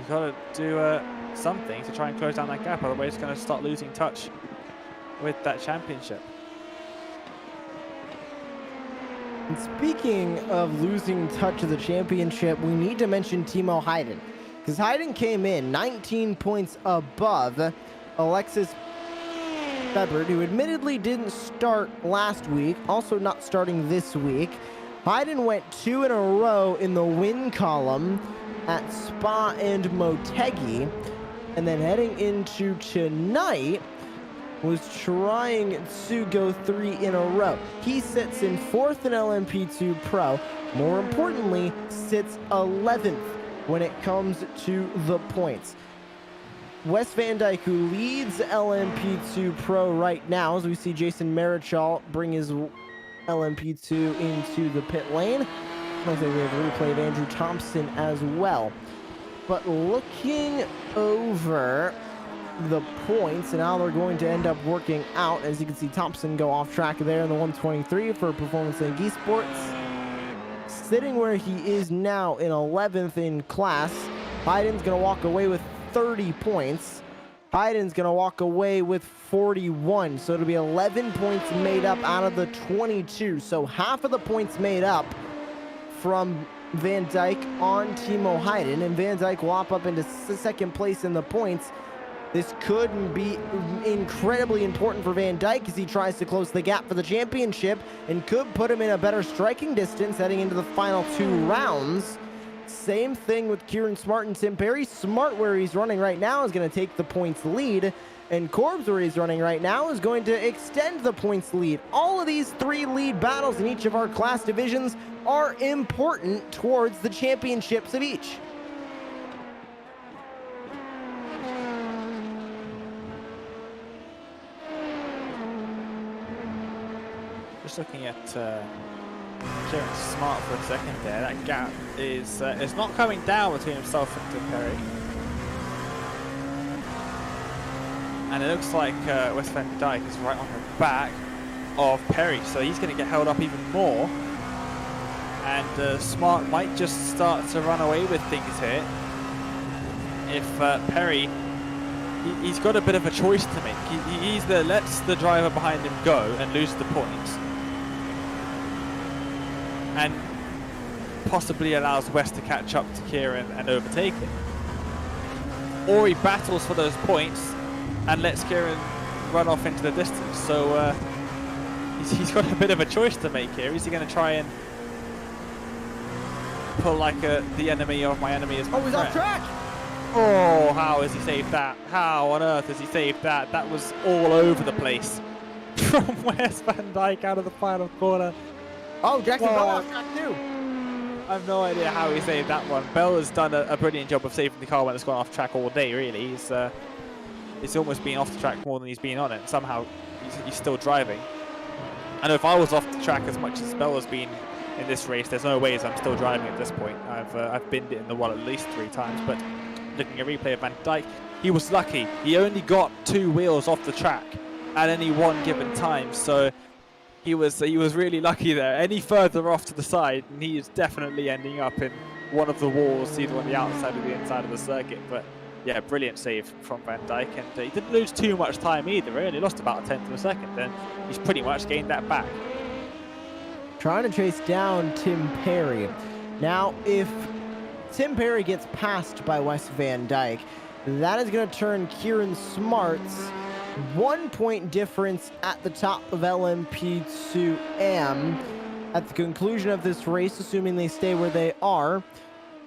[SPEAKER 2] to do something to try and close down that gap, otherwise he's going to start losing touch with that championship.
[SPEAKER 1] And speaking of losing touch of the championship, we need to mention Timo Hayden, because Hayden came in 19 points above Alexis Febert, who admittedly didn't start last week, also not starting this week. Hayden went 2 in a row in the win column at Spa and Motegi, and then heading into tonight, was trying to go 3 in a row. He sits in 4th in LMP2 Pro. More importantly, sits 11th when it comes to the points. Wes Van Dyke, who leads LMP2 Pro right now, as we see Jason Marichal bring his LMP2 into the pit lane. Looks like we have a replay of Andrew Thompson as well. But looking over the points and how they're going to end up working out, as you can see Thompson go off track there in the 123 for Performance Link Esports. Sitting where he is now in 11th in class, Hayden's going to walk away with 30 points. Hayden's going to walk away with 41. So it'll be 11 points made up out of the 22. So half of the points made up from Van Dyke on Timo Hayden. And Van Dyke will hop up into 2nd place in the points. This could be incredibly important for Van Dyke as he tries to close the gap for the championship and could put him in a better striking distance heading into the final 2 rounds. Same thing with Kieran Smart and Tim Perry. Smart, where he's running right now, is going to take the points lead, and Corbs, where he's running right now, is going to extend the points lead. All of these 3 lead battles in each of our class divisions are important towards the championships of each.
[SPEAKER 2] Just looking at Kieran Smart for a second there. That gap is not coming down between himself and Tim Perry. And it looks like Wes Van Dyke is right on the back of Perry, so he's going to get held up even more. And Smart might just start to run away with things here. If Perry, he's got a bit of a choice to make. He either lets the driver behind him go and lose the points, and possibly allows Wes to catch up to Kieran and overtake him, or he battles for those points and lets Kieran run off into the distance. So he's got a bit of a choice to make here. Is he going to try and pull like the enemy of my enemy is my friend?
[SPEAKER 1] Oh, he's off track!
[SPEAKER 2] Oh, how has he saved that? How on earth has he saved that? That was all over the place from Wes Van Dyke out of the final corner.
[SPEAKER 1] Oh, Jackson Bell off track too.
[SPEAKER 2] I have no idea how he saved that one. Bell has done a brilliant job of saving the car when it's gone off track all day, really. He's almost been off the track more than he's been on it. Somehow he's still driving. I know if I was off the track as much as Bell has been in this race, there's no ways I'm still driving at this point. I've binned it in the wall at least 3 times, but looking at a replay of Van Dyke, he was lucky. He only got 2 wheels off the track at any one given time, so he was really lucky there. Any further off to the side, and he is definitely ending up in one of the walls, either on the outside or the inside of the circuit. But yeah, brilliant save from Van Dyke, and he didn't lose too much time either. Really lost about a 1/10 of a second, and he's pretty much gained that back.
[SPEAKER 1] Trying to chase down Tim Perry. Now, if Tim Perry gets passed by Wes Van Dyke, that is going to turn Kieran Smart's 1-point difference at the top of LMP2M at the conclusion of this race, assuming they stay where they are,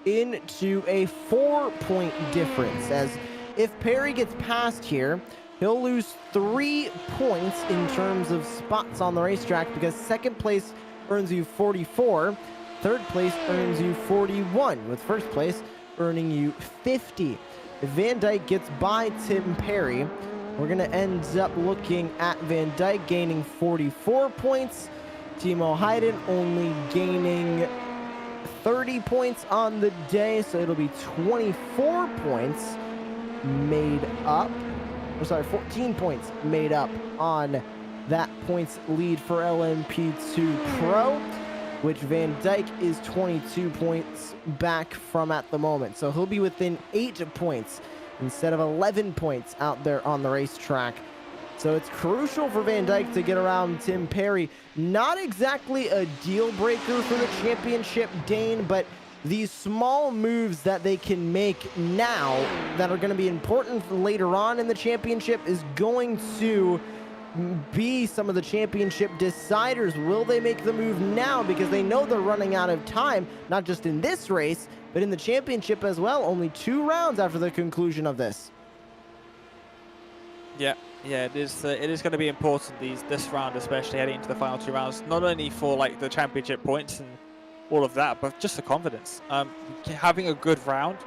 [SPEAKER 1] into a 4-point difference. As if Perry gets passed here, he'll lose 3 points in terms of spots on the racetrack, because 2nd place earns you 44, 3rd place earns you 41, with 1st place earning you 50. If Van Dyke gets by Tim Perry, we're going to end up looking at Van Dyke gaining 44 points, Timo Hayden only gaining 30 points on the day, so it'll be 24 points made up. Or sorry, 14 points made up on that points lead for LMP2 Pro, which Van Dyke is 22 points back from at the moment. So he'll be within 8 points instead of 11 points out there on the racetrack. So it's crucial for Van Dyke to get around Tim Perry. Not exactly a deal breaker for the championship, Dane, but these small moves that they can make now that are going to be important for later on in the championship is going to be some of the championship deciders. Will they make the move now, because they know they're running out of time, not just in this race, but in the championship as well? Only 2 rounds after the conclusion of this.
[SPEAKER 2] Yeah, Yeah, it is going to be important this round, especially heading into the final 2 rounds, not only for like the championship points and all of that, but just the confidence. Having a good round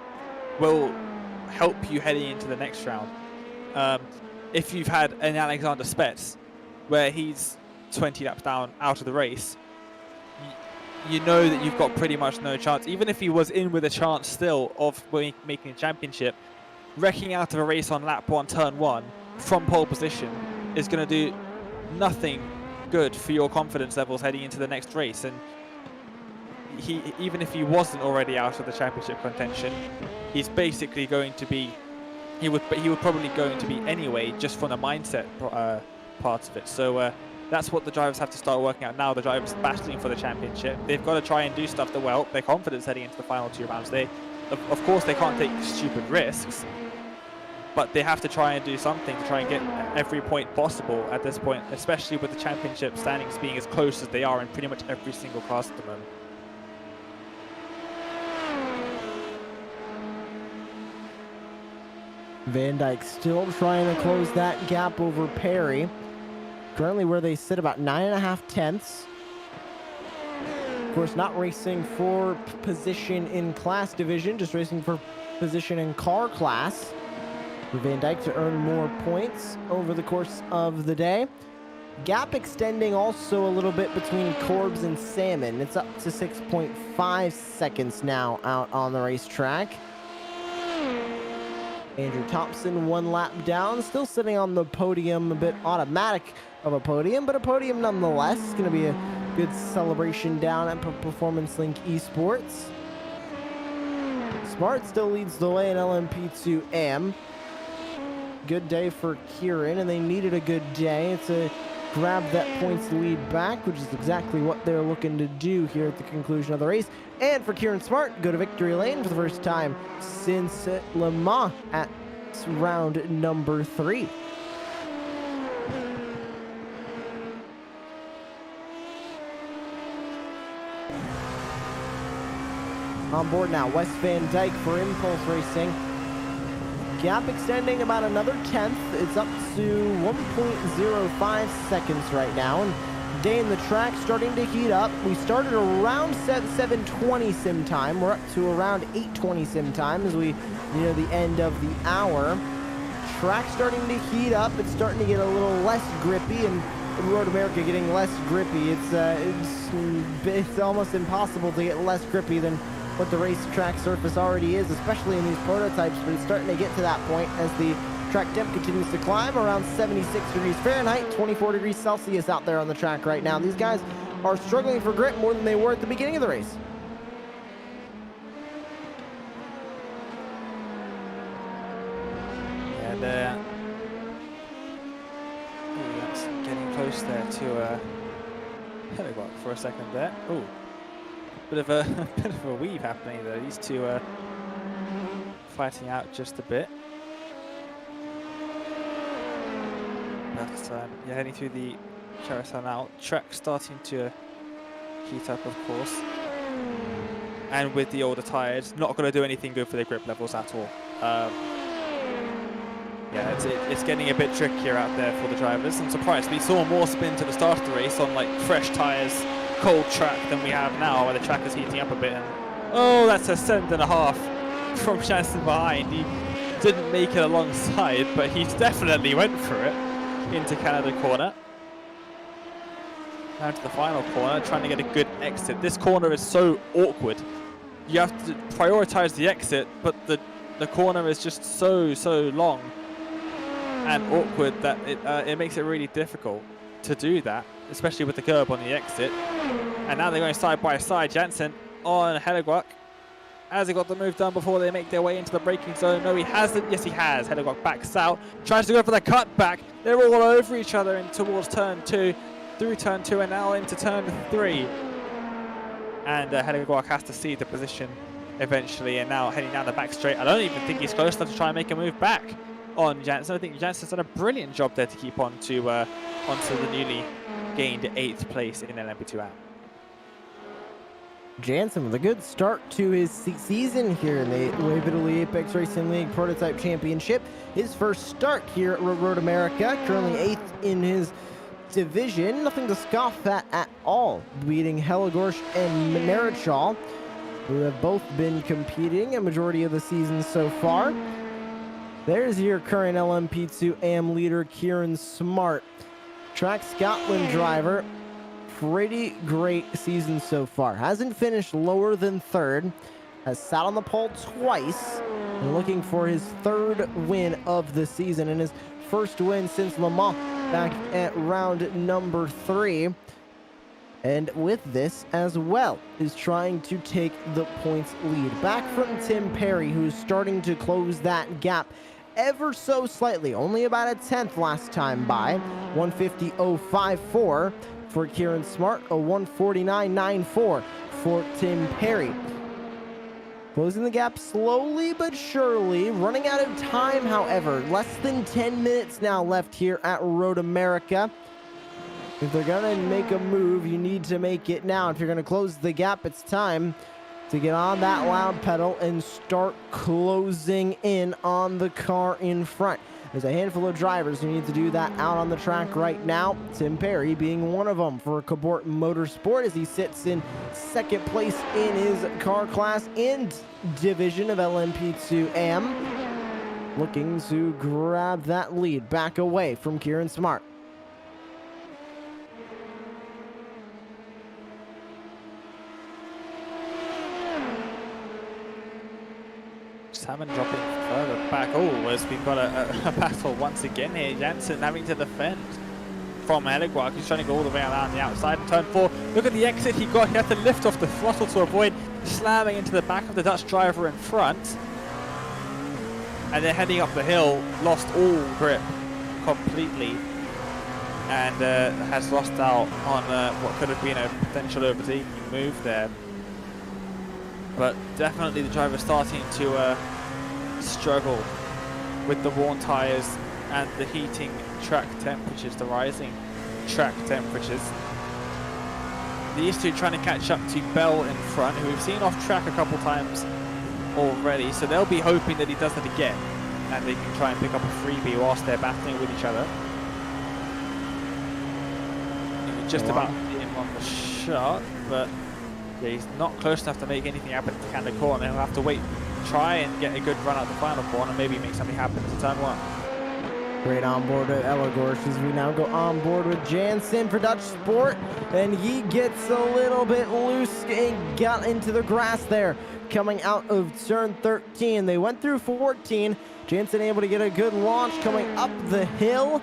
[SPEAKER 2] will help you heading into the next round. If you've had an Alexander Spets where he's 20 laps down out of the race, you know that you've got pretty much no chance. Even if he was in with a chance still of making a championship, wrecking out of a race on lap 1, turn 1 from pole position is going to do nothing good for your confidence levels heading into the next race. And even if he wasn't already out of the championship contention, he's basically going to be, he would probably going to be anyway, just from the mindset part of it. So that's what the drivers have to start working out now. The drivers battling for the championship, they've got to try and do stuff that will help their confidence heading into the final 2 rounds. Of course, they can't take stupid risks, but they have to try and do something to try and get every point possible at this point, especially with the championship standings being as close as they are in pretty much every single class at the moment.
[SPEAKER 1] Van Dijk still trying to close that gap over Perry. Currently where they sit, about 9.5 tenths. Of course, not racing for position in class division, just racing for position in car class. For Van Dijk to earn more points over the course of the day. Gap extending also a little bit between Corbs and Salmon. It's up to 6.5 seconds now out on the racetrack. Andrew Thompson 1 lap down, still sitting on the podium, a bit automatic of a podium, but a podium nonetheless. It's going to be a good celebration down at Performance Link Esports. Smart still leads the way in LMP2M. Good day for Kieran, and they needed a good day. It's a grab that points lead back, which is exactly what they're looking to do here at the conclusion of the race. And for Kieran Smart, go to victory lane for the first time since Le Mans at round number 3. On board now, Wes Van Dijk for Impulse Racing. Gap extending about another 10th. It's up to 1.05 seconds right now. And day in the track starting to heat up. We started around 7:20 sim time. We're up to around 8:20 sim time as we near the end of the hour. Track starting to heat up. It's starting to get a little less grippy, and Road America getting less grippy. It's almost impossible to get less grippy than what the racetrack surface already is, especially in these prototypes, but it's starting to get to that point as the track temp continues to climb around 76 degrees Fahrenheit, 24 degrees Celsius out there on the track right now. These guys are struggling for grip more than they were at the beginning of the race.
[SPEAKER 2] And that's getting close there to Hellebuck for a second there. Ooh. Bit of a weave happening there. These two are fighting out just a bit. But yeah, heading through the carousel now. Track starting to heat up, of course. And with the older tyres, not going to do anything good for their grip levels at all. Yeah, it's getting a bit trickier out there for the drivers. I'm surprised we saw more spin to the start of the race on like fresh tyres, cold track than we have now, where the track is heating up a bit. And oh, that's a 7.5 from Jansen behind. He didn't make it alongside, but he definitely went for it into Canada corner. Down to the final corner, trying to get a good exit. This corner is so awkward. You have to prioritize the exit, but the corner is just so long and awkward that it makes it really difficult to do that, especially with the curb on the exit. And now they're going side by side. Jansen on Hellebuck. Has he got the move done before they make their way into the braking zone? No, he hasn't. Yes, he has. Hellebuck backs out, tries to go for the cutback. They're all over each other in towards turn 2, through turn 2, and now into turn 3. And Hellebuck has to see the position eventually, and now heading down the back straight. I don't even think he's close enough to try and make a move back on Jansen. I think Jansen's done a brilliant job there to keep on to onto the newly gained 8th place in LMP2 out.
[SPEAKER 1] Jansen with a good start to his season here in the Wave Italy Apex Racing League Prototype Championship. His first start here at Road America, currently 8th in his division. Nothing to scoff at all, beating Hellegorsch and Marichal, who have both been competing a majority of the season so far. There's your current LMP2 AM leader, Kieran Smart. Track Scotland driver. Pretty great season so far. Hasn't finished lower than third. Has sat on the pole twice. And looking for his third win of the season and his first win since Le Mans back at round number 3. And with this as well, is trying to take the points lead. Back from Tim Perry, who's starting to close that gap ever so slightly. Only about a 10th last time by. 150.054 for Kieran Smart, a 149.94 for Tim Perry. Closing the gap slowly but surely. Running out of time, however. Less than 10 minutes now left here at Road America. If they're going to make a move, you need to make it now. If you're going to close the gap, it's time to get on that loud pedal and start closing in on the car in front. There's a handful of drivers who need to do that out on the track right now. Tim Perry being one of them for Cabort Motorsport as he sits in second place in his car class and division of LMP2 AM. Looking to grab that lead back away from Kieran Smart.
[SPEAKER 2] Salmon dropping further back. Oh, as we've got a battle once again here. Jansen having to defend from Hellegorsch. He's trying to go all the way around the outside. Turn 4. Look at the exit he got. He had to lift off the throttle to avoid slamming into the back of the Dutch driver in front. And then heading up the hill, lost all grip completely. And has lost out on what could have been a potential overtaking move there. But definitely the driver starting to struggle with the worn tyres and the heating track temperatures, the rising track temperatures. These two trying to catch up to Bell in front, who we've seen off track a couple times already, so they'll be hoping that he does it again and they can try and pick up a freebie whilst they're battling with each other. Just about hit him on the shot, but yeah, he's not close enough to make anything happen to Canada corner. He'll have to wait, try and get a good run out the final corner, maybe make something happen to turn 1.
[SPEAKER 1] Great on board with Hellegorsch as we now go on board with Jansen for Dutch Sport, and he gets a little bit loose and got into the grass there coming out of turn 13. They went through 14. Jansen able to get a good launch coming up the hill.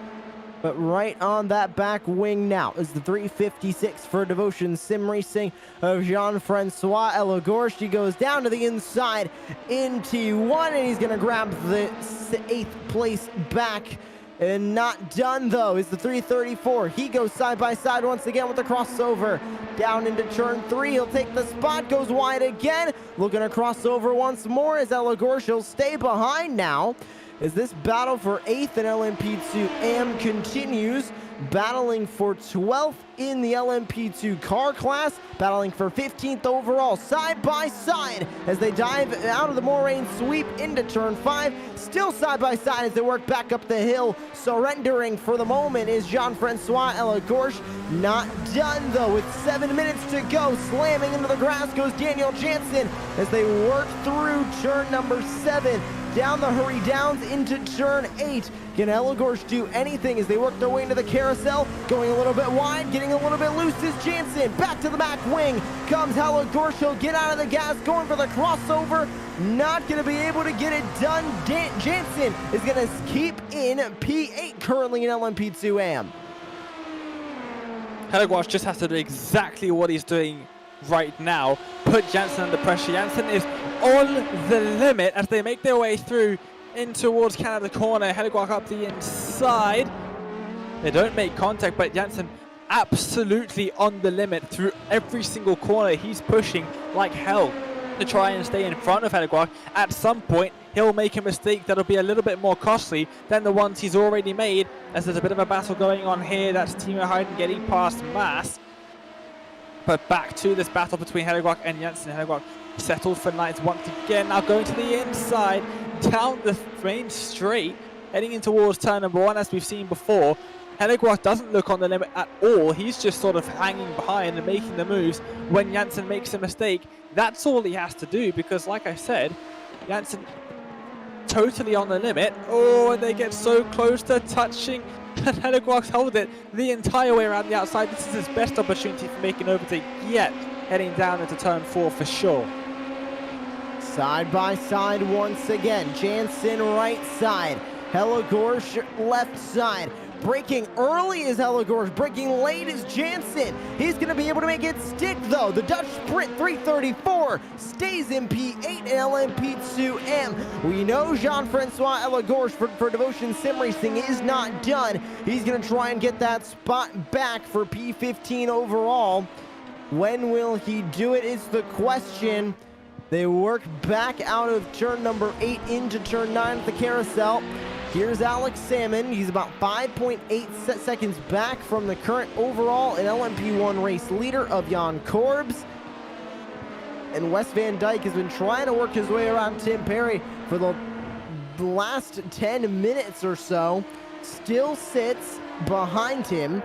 [SPEAKER 1] But right on that back wing now is the 356 for Devotion Sim Racing of Jean-Francois Hellegorsch. He goes down to the inside in T1, and he's going to grab the 8th place back. And not done, though, is the 334. He goes side by side once again with the crossover. Down into turn 3. He'll take the spot, goes wide again. Looking to crossover once more as Hellegorsch. He'll stay behind now, as this battle for 8th in LMP2 AM continues, battling for 12th in the LMP2 car class, battling for 15th overall, side by side as they dive out of the Moraine sweep into turn 5, still side by side as they work back up the hill. Surrendering for the moment is Jean-Francois Hellegorsch. Not done though, with 7 minutes to go. Slamming into the grass goes Daniel Jansen as they work through turn number 7. Down the hurry downs into turn 8. Can Hellegorsch do anything as they work their way into the carousel? Going a little bit wide, getting a little bit loose is Jansen. Back to the back wing comes Hellegorsch. He'll get out of the gas, going for the crossover. Not going to be able to get it done. Jansen is going to keep in P8 currently in LMP2 AM.
[SPEAKER 2] Hellegorsch just has to do exactly what he's doing right now. Put Jansen under pressure. Jansen is on the limit as they make their way through in towards Canada corner. Hellegorsch up the inside. They don't make contact, but Jansen absolutely on the limit through every single corner. He's pushing like hell to try and stay in front of Hellegorsch. At some point, he'll make a mistake that'll be a little bit more costly than the ones he's already made, as there's a bit of a battle going on here. That's Timo Heiden getting past Mass. But back to this battle between Hedegaard and Janssen. Hedegaard settled for ninth once again. Now going to the inside, down the main straight, heading in towards turn number 1 as we've seen before. Hedegaard doesn't look on the limit at all. He's just sort of hanging behind and making the moves. When Janssen makes a mistake, that's all he has to do, because like I said, Janssen totally on the limit. Oh, and they get so close to touching, and Hedegaard's held it the entire way around the outside. This is his best opportunity for making overtake yet, heading down into turn 4 for sure.
[SPEAKER 1] Side by side once again. Janssen right side. Hedegaard left side. Braking early is Hedegaard, braking late is Janssen. He's going to be able to make it stick though. The Dutch Sprint 334 stays in P8 and LMP2M. We know Jean-Francois Hedegaard for Devotion Sim Racing is not done. He's going to try and get that spot back for P15 overall. When will he do it is the question. They work back out of turn number 8 into turn 9 at the carousel. Here's Alex Salmon. He's about 5.8 seconds back from the current overall and LMP1 race leader of Jan Korbs. And Wes Van Dijk has been trying to work his way around Tim Perry for the last 10 minutes or so. Still sits behind him,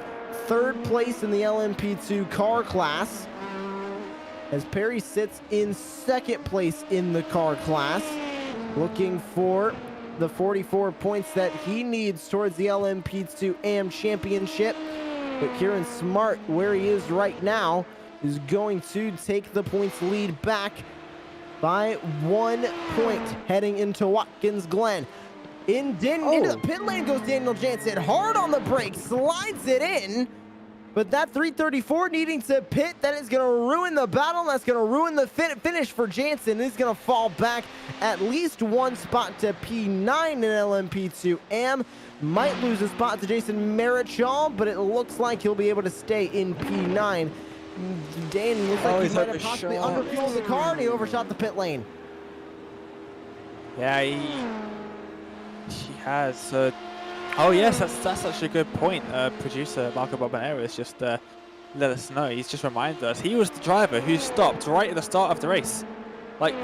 [SPEAKER 1] third place in the LMP2 car class, as Perry sits in second place in the car class, looking for the 44 points that he needs towards the LMP2 AM championship. But Kieran Smart, where he is right now, is going to take the points lead back by 1 point heading into Watkins Glen. Into the pit lane goes Daniel Janssen, hard on the brake, slides it in. But that 334 needing to pit, that is going to ruin the battle. That's going to ruin the finish for Janssen. He's going to fall back at least 1 spot to P9 in LMP2M. Might lose a spot to Jason Marichal, but it looks like he'll be able to stay in P9. Dan looks like he might have possibly underfueled the car and he overshot the pit lane.
[SPEAKER 2] Yeah, he has. Oh yes, that's such a good point. Producer Marco Barbanero just let us know. He's just reminded us he was the driver who stopped right at the start of the race, like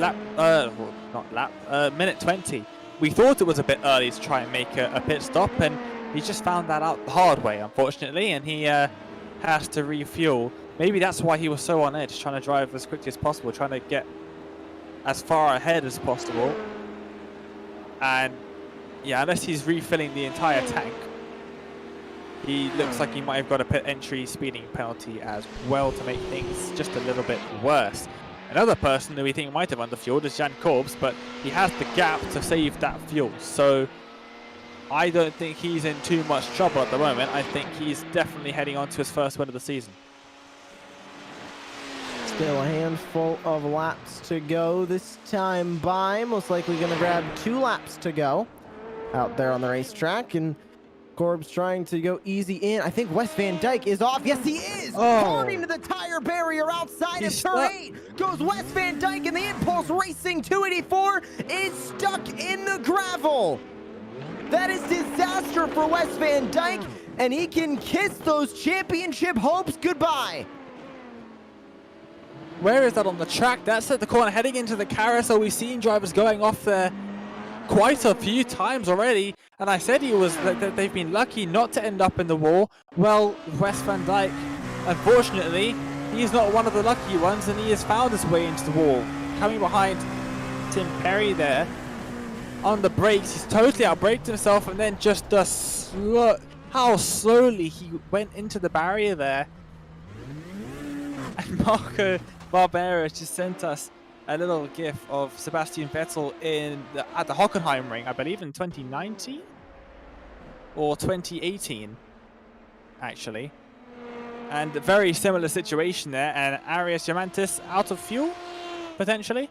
[SPEAKER 2] minute 20. We thought it was a bit early to try and make a pit stop, and he just found that out the hard way, unfortunately, and he has to refuel. Maybe that's why he was so on edge, trying to drive as quickly as possible, trying to get as far ahead as possible. And yeah, unless he's refilling the entire tank, he looks like he might have got a pit entry speeding penalty as well to make things just a little bit worse. Another person that we think might have underfueled is Jan Korbs, but he has the gap to save that fuel. So I don't think he's in too much trouble at the moment. I think he's definitely heading on to his first win of the season.
[SPEAKER 1] Still a handful of laps to go this time by. Most likely going to grab 2 laps to go out there on the racetrack, and Korbs trying to go easy in. I think Wes Van Dijk is off. Yes, he is! According to the tire barrier outside of turn 8 goes Wes Van Dijk, and the Impulse Racing 284 is stuck in the gravel. That is disaster for Wes Van Dijk, and he can kiss those championship hopes goodbye.
[SPEAKER 2] Where is that on the track? That's at the corner heading into the carousel. We've seen drivers going off there quite a few times already, and I said they've been lucky not to end up in the wall. Well, Wes Van Dijk, unfortunately, he's not one of the lucky ones, and he has found his way into the wall. Coming behind Tim Perry there on the brakes, he's totally outbraked himself, and then just how slowly he went into the barrier there. And Marco Barbera just sent us a little gif of Sebastian Vettel at the Hockenheim ring, I believe in 2019 or 2018, actually. And a very similar situation there. And Arias Diamantis out of fuel, potentially?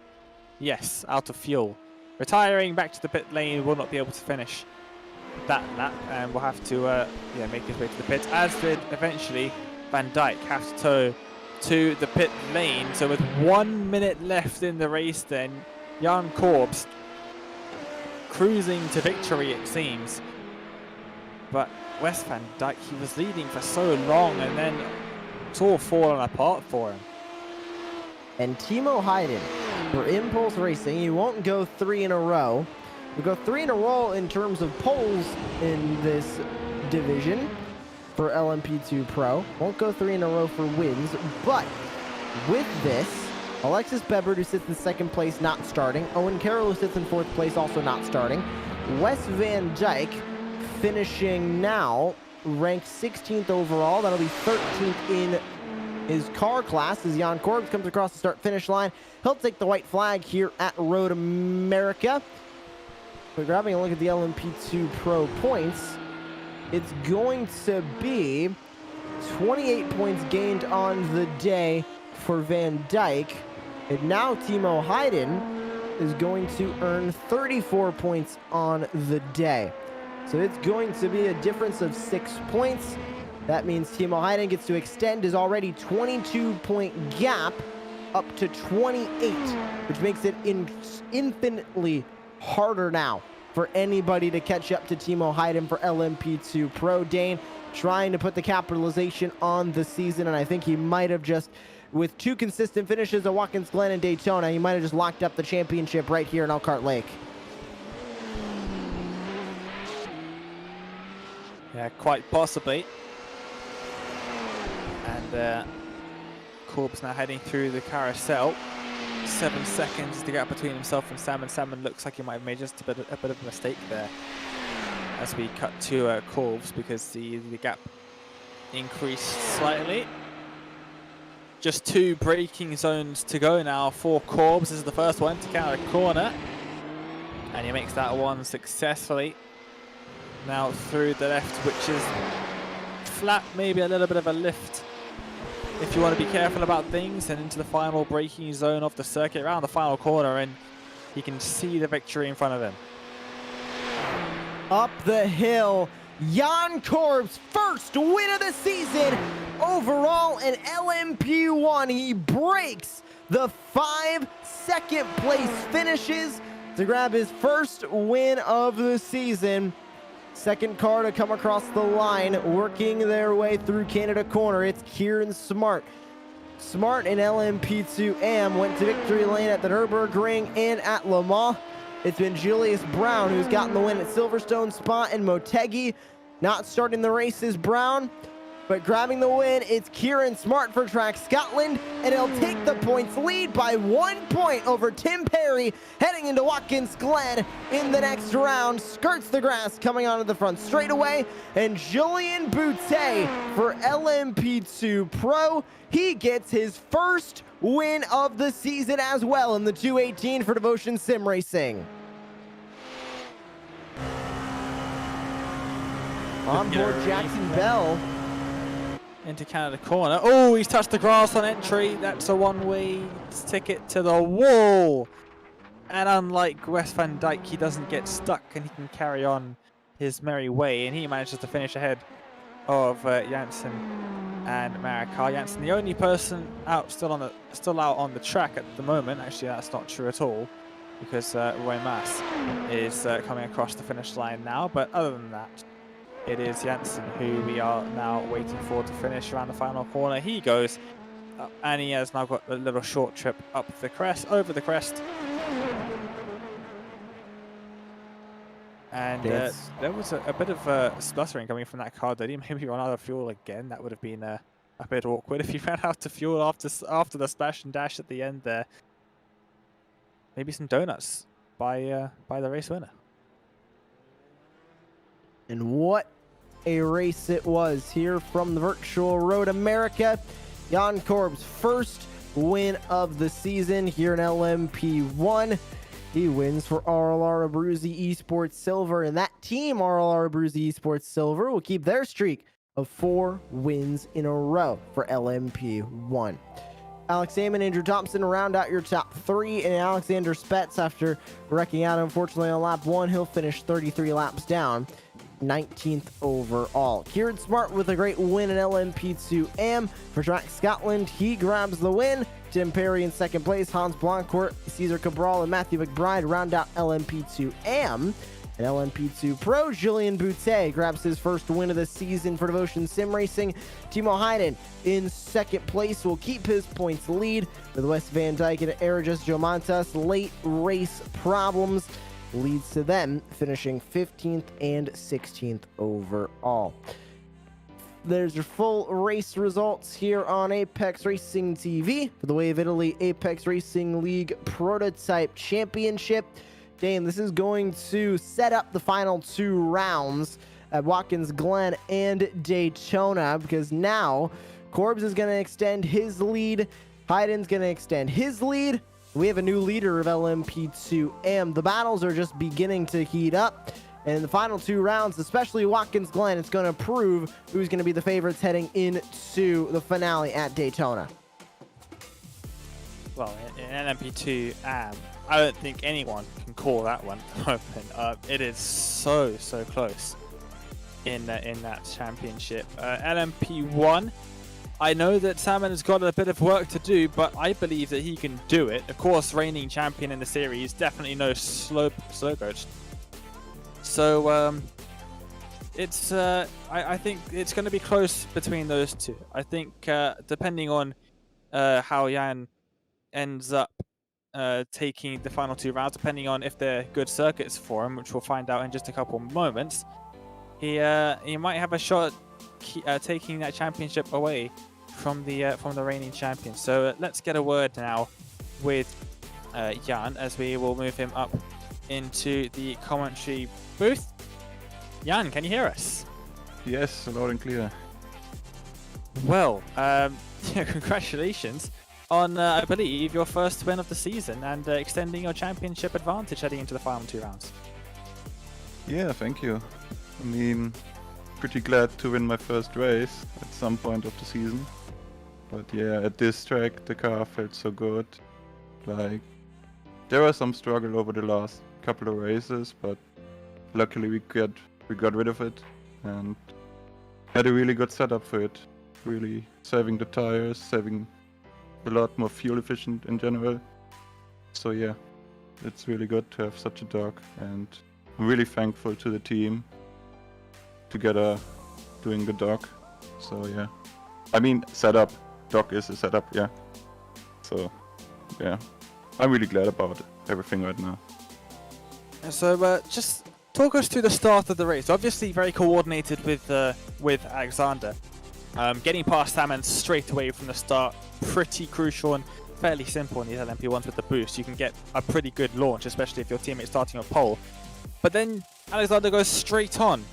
[SPEAKER 2] Yes, out of fuel. Retiring back to the pit lane, will not be able to finish that lap, and will have to make his way to the pits, as did eventually Van Dijk have to tow to the pit lane. So with 1 minute left in the race, then Jan Korbs cruising to victory, it seems. But Wes Van Dijk, he was leading for so long, and then it's all fallen apart for him.
[SPEAKER 1] And Timo Hayden for Impulse Racing, he won't go 3 in a row. We go 3 in a row in terms of poles in this division for LMP2 Pro. Won't go 3 in a row for wins, but with this, Alexis Bebert, who sits in 2nd place, not starting. Owen Carroll, who sits in 4th place, also not starting. Wes Van Dijk finishing now, ranked 16th overall. That'll be 13th in his car class as Jan Korbs comes across the start-finish line. He'll take the white flag here at Road America. We're grabbing a look at the LMP2 Pro points. It's going to be 28 points gained on the day for Van Dijk. And now Timo Hayden is going to earn 34 points on the day. So it's going to be a difference of 6 points. That means Timo Hayden gets to extend his already 22-point gap up to 28, which makes it infinitely harder now for anybody to catch up to Timo Hayden for LMP2 Pro. Dane trying to put the capitalization on the season, and I think he might have just, with 2 consistent finishes at Watkins Glen and Daytona, he might have just locked up the championship right here in Elkhart Lake.
[SPEAKER 2] Yeah, quite possibly. And Korbs now heading through the carousel. 7 seconds to gap between himself and Salmon. Salmon looks like he might have made just a bit of a mistake there as we cut to Korbs, because the gap increased slightly. Just 2 braking zones to go now for Korbs. This is the first one to count a corner, and he makes that one successfully. Now through the left, which is flat, maybe a little bit of a lift if you want to be careful about things, and into the final braking zone of the circuit, around the final corner, and he can see the victory in front of him.
[SPEAKER 1] Up the hill, Jan Korbs' first win of the season overall in LMP1. He breaks the 5 second place finishes to grab his first win of the season. Second car to come across the line, working their way through Canada corner. It's Kieran Smart. Smart in LMP2 AM went to victory lane at the Nürburgring and at Le Mans. It's been Julius Brown who's gotten the win at Silverstone, Spa, and Motegi. Not starting the race is Brown, but grabbing the win, it's Kieran Smart for Track Scotland, and he'll take the points lead by 1 point over Tim Perry, heading into Watkins Glen in the next round. Skirts the grass, coming onto the front straightaway, and Julien Boutet for LMP2 Pro. He gets his first win of the season as well in the 218 for Devotion Sim Racing. On board Jackson Bell.
[SPEAKER 2] Into Canada corner. Oh, he's touched the grass on entry. That's a one-way ticket to the wall. And unlike Wes Van Dijk, he doesn't get stuck and he can carry on his merry way. And he manages to finish ahead of Janssen and Marikar. Janssen, the only person still out on the track at the moment. Actually, that's not true at all, because Roy Maas is coming across the finish line now. But other than that, it is Janssen who we are now waiting for to finish around the final corner. He goes up, and he has now got a little short trip up the crest, over the crest. And there was a bit of spluttering coming from that car. Did he maybe run out of fuel again? That would have been a bit awkward if he ran out of fuel after the splash and dash at the end there. Maybe some donuts by the race winner.
[SPEAKER 1] And what a race it was here from the virtual Road America. Jan Korbs' first win of the season here in LMP1. He wins for RLR Abruzzi eSports Silver, and that team, RLR Abruzzi eSports Silver, will keep their streak of 4 wins in a row for LMP1. Alex Amon, Andrew Thompson round out your top 3, and Alexander Spetz, after wrecking out unfortunately on lap 1, he'll finish 33 laps down, 19th overall. Kieran Smart with a great win in LMP2 AM for Track Scotland. He grabs the win. Tim Perry in second place. Hans Blancourt, Cesar Cabral, and Matthew McBride round out LMP2 AM. And LMP2 Pro Julien Boutet grabs his first win of the season for Devotion Sim Racing. Timo Heiden in second place will keep his points lead, with Wes Van Dyke and Erajus Jomantas late race problems leads to them finishing 15th and 16th overall. There's your full race results here on Apex Racing TV for the Wave Italy Apex Racing League Prototype Championship. Dane, this is going to set up the final 2 rounds at Watkins Glen and Daytona, because now Corbs is going to extend his lead, Heiden's going to extend his lead. We have a new leader of LMP2M. The battles are just beginning to heat up, and in the final 2 rounds, especially Watkins Glen, it's going to prove who's going to be the favorites heading into the finale at Daytona.
[SPEAKER 2] Well, in LMP2, I don't think anyone can call that one open. It is so close in that championship. LMP1, I know that Salmon has got a bit of work to do, but I believe that he can do it. Of course, reigning champion in the series, definitely no slow coach. So it's I think it's going to be close between those two. I think depending on how Jan ends up taking the final 2 rounds, depending on if they're good circuits for him, which we'll find out in just a couple moments, he might have a shot at taking that championship away from the reigning champion. So let's get a word now with Jan, as we will move him up into the commentary booth. Jan, can you hear us?
[SPEAKER 3] Yes, loud and clear.
[SPEAKER 2] Well, congratulations on, I believe, your first win of the season and extending your championship advantage heading into the final 2 rounds.
[SPEAKER 3] Yeah, thank you. I mean, pretty glad to win my first race at some point of the season. But yeah, at this track, the car felt so good. Like, there was some struggle over the last couple of races, but luckily we got rid of it and had a really good setup for it. Really saving the tires, saving a lot more fuel efficient in general. So yeah, it's really good to have such a dog, and I'm really thankful to the team together doing the dog. So yeah, I mean, setup, dog is a setup, yeah. So yeah, I'm really glad about everything right now.
[SPEAKER 2] So just talk us through the start of the race. Obviously very coordinated with Alexander. Getting past Salmon straight away from the start, pretty crucial and fairly simple in these LMP1s with the boost. You can get a pretty good launch, especially if your teammate's starting on pole. But then Alexander goes straight on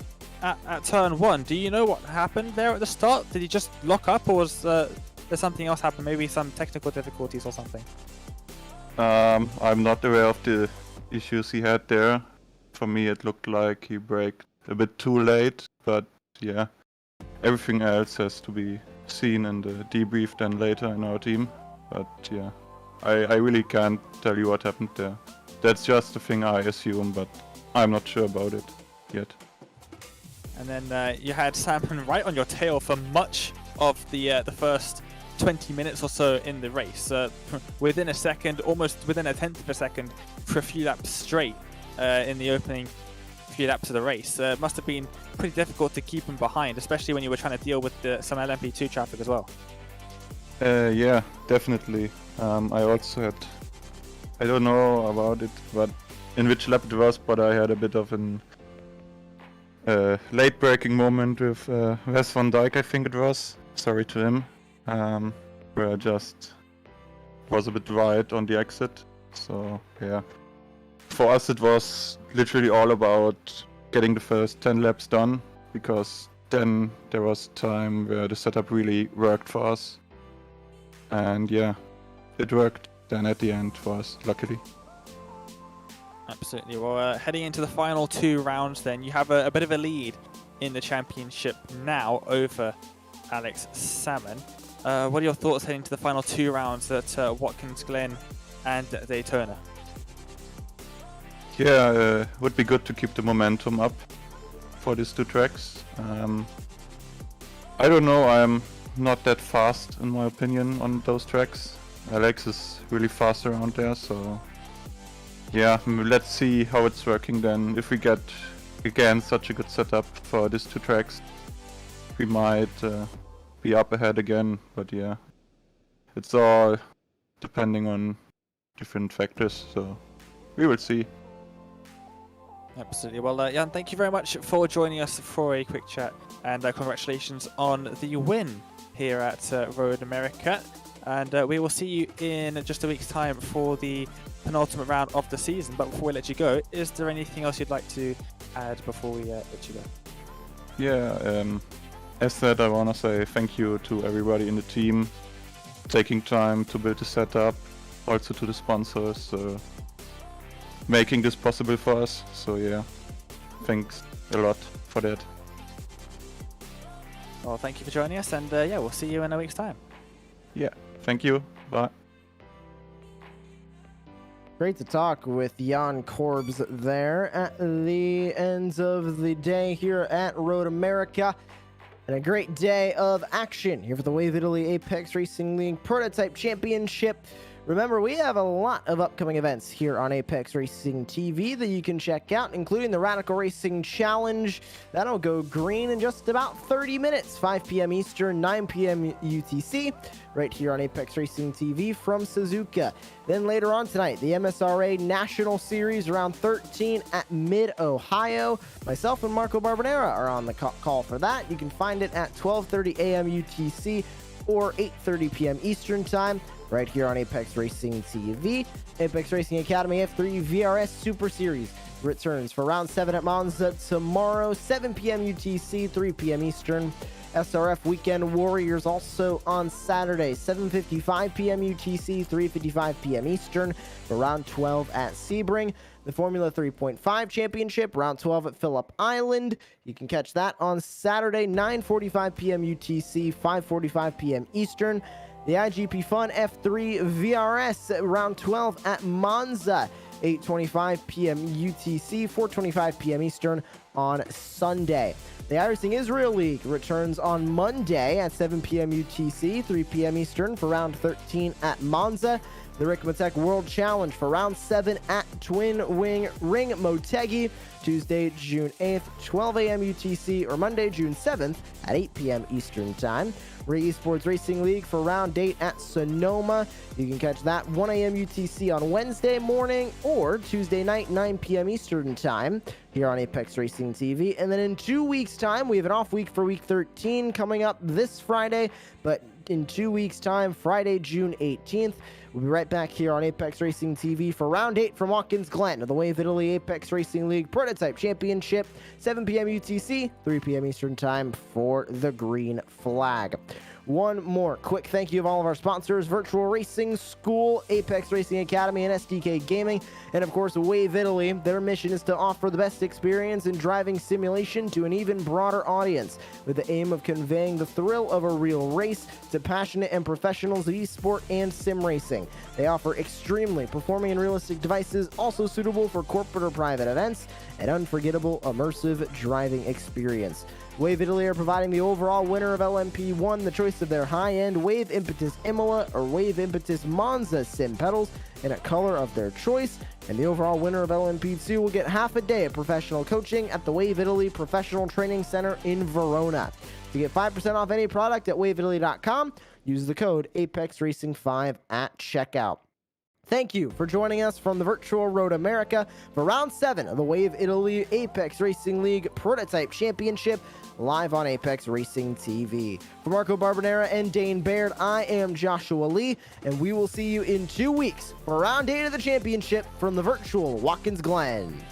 [SPEAKER 2] at turn 1. Do you know what happened there at the start? Did he just lock up, or was there something else happen? Maybe some technical difficulties or something?
[SPEAKER 3] I'm not aware of the issues he had there. For me, it looked like he braked a bit too late, but yeah. Everything else has to be seen and debriefed then later in our team. But yeah, I really can't tell you what happened there. That's just a thing I assume, but I'm not sure about it yet.
[SPEAKER 2] And then you had Salmon right on your tail for much of the first 20 minutes or so in the race. Within a second, almost within a tenth of a second, for a few laps straight in the opening few laps of the race. Must have been pretty difficult to keep him behind, especially when you were trying to deal with some LMP2 traffic as well.
[SPEAKER 3] Yeah, definitely. I also had, I don't know about it, but in which lap it was, but I had a bit of an late braking moment with Wes Van Dyke, I think it was. Sorry to him. Where I just was a bit wide on the exit. So yeah. For us it was literally all about getting the first 10 laps done, because then there was time where the setup really worked for us. And yeah, it worked then at the end for us, luckily.
[SPEAKER 2] Absolutely. Well, heading into the final 2 rounds then, you have a bit of a lead in the championship now over Alex Salmon. What are your thoughts heading to the final 2 rounds at Watkins Glen and Daytona?
[SPEAKER 3] Yeah, would be good to keep the momentum up for these 2 tracks. I don't know, I'm not that fast in my opinion on those tracks. Alex is really fast around there, so yeah, let's see how it's working then. If we get again such a good setup for these 2 tracks, we might be up ahead again. But yeah, it's all depending on different factors, so we will see.
[SPEAKER 2] Absolutely. Well, Jan, thank you very much for joining us for a quick chat, and congratulations on the win here at Road America. And we will see you in just a week's time for the penultimate round of the season. But before we let you go, is there anything else you'd like to add before we let you go?
[SPEAKER 3] Yeah, as said, I want to say thank you to everybody in the team, taking time to build the setup, also to the sponsors, making this possible for us. So yeah, thanks a lot for that.
[SPEAKER 2] Well, thank you for joining us, and yeah, we'll see you in a week's time.
[SPEAKER 3] Yeah, thank you. Bye.
[SPEAKER 1] Great to talk with Jan Korbs there at the ends of the day here at Road America. And a great day of action here for the Wave Italy Apex Racing League Prototype Championship. Remember, we have a lot of upcoming events here on Apex Racing TV that you can check out, including the Radical Racing Challenge. That'll go green in just about 30 minutes, 5 p.m. Eastern, 9 p.m. UTC, right here on Apex Racing TV from Suzuka. Then later on tonight, the MSRA National Series round 13 at Mid-Ohio. Myself and Marco Barbonera are on the call for that. You can find it at 12:30 a.m. UTC or 8:30 p.m. Eastern Time, right here on Apex Racing TV. Apex Racing Academy F3 VRS Super Series returns for round 7 at Monza tomorrow, 7 p.m. UTC, 3 p.m. Eastern. SRF Weekend Warriors also on Saturday, 7:55 p.m. UTC, 3:55 p.m. Eastern for round 12 at Sebring. The Formula 3.5 Championship, round 12 at Phillip Island. You can catch that on Saturday, 9:45 p.m. UTC, 5:45 p.m. Eastern. The IGP Fun F3 VRS round 12 at Monza, 8:25 p.m. UTC, 4:25 p.m. Eastern on Sunday. The iRacing Israel League returns on Monday at 7 p.m. UTC, 3 p.m. Eastern for round 13 at Monza. The Rikmatek World Challenge for round 7 at Twin Wing Ring Motegi, Tuesday, June 8th, 12 a.m. UTC, or Monday, June 7th at 8 p.m. Eastern Time. eSports Racing League for round 8 at Sonoma. You can catch that 1 a.m. UTC on Wednesday morning or Tuesday night, 9 p.m. Eastern Time here on Apex Racing TV. And then in 2 weeks' time, we have an off week for week 13 coming up this Friday, but in 2 weeks' time, Friday, June 18th, we'll be right back here on Apex Racing TV for round 8 from Watkins Glen of the Wave Italy Apex Racing League Prototype Championship, 7 p.m. UTC, 3 p.m. Eastern Time for the green flag. One more quick thank you of all of our sponsors: Virtual Racing School, Apex Racing Academy, and SDK Gaming, and of course Wave Italy. Their mission is to offer the best experience in driving simulation to an even broader audience, with the aim of conveying the thrill of a real race to passionate and professionals of eSport and sim racing. They offer extremely performing and realistic devices, also suitable for corporate or private events, an unforgettable immersive driving experience. Wave Italy are providing the overall winner of LMP1 the choice of their high-end Wave Impetus Imola or Wave Impetus Monza sim pedals in a color of their choice, and the overall winner of LMP2 will get half a day of professional coaching at the Wave Italy Professional Training Center in Verona. To get 5% off any product at waveitaly.com, use the code APEXRACING5 at checkout. Thank you for joining us from the Virtual Road America for round 7 of the Wave Italy Apex Racing League Prototype Championship, live on Apex Racing TV. For Marco Barbonera and Dane Baird, I am Joshua Lee, and we will see you in 2 weeks for round 8 of the championship from the virtual Watkins Glen.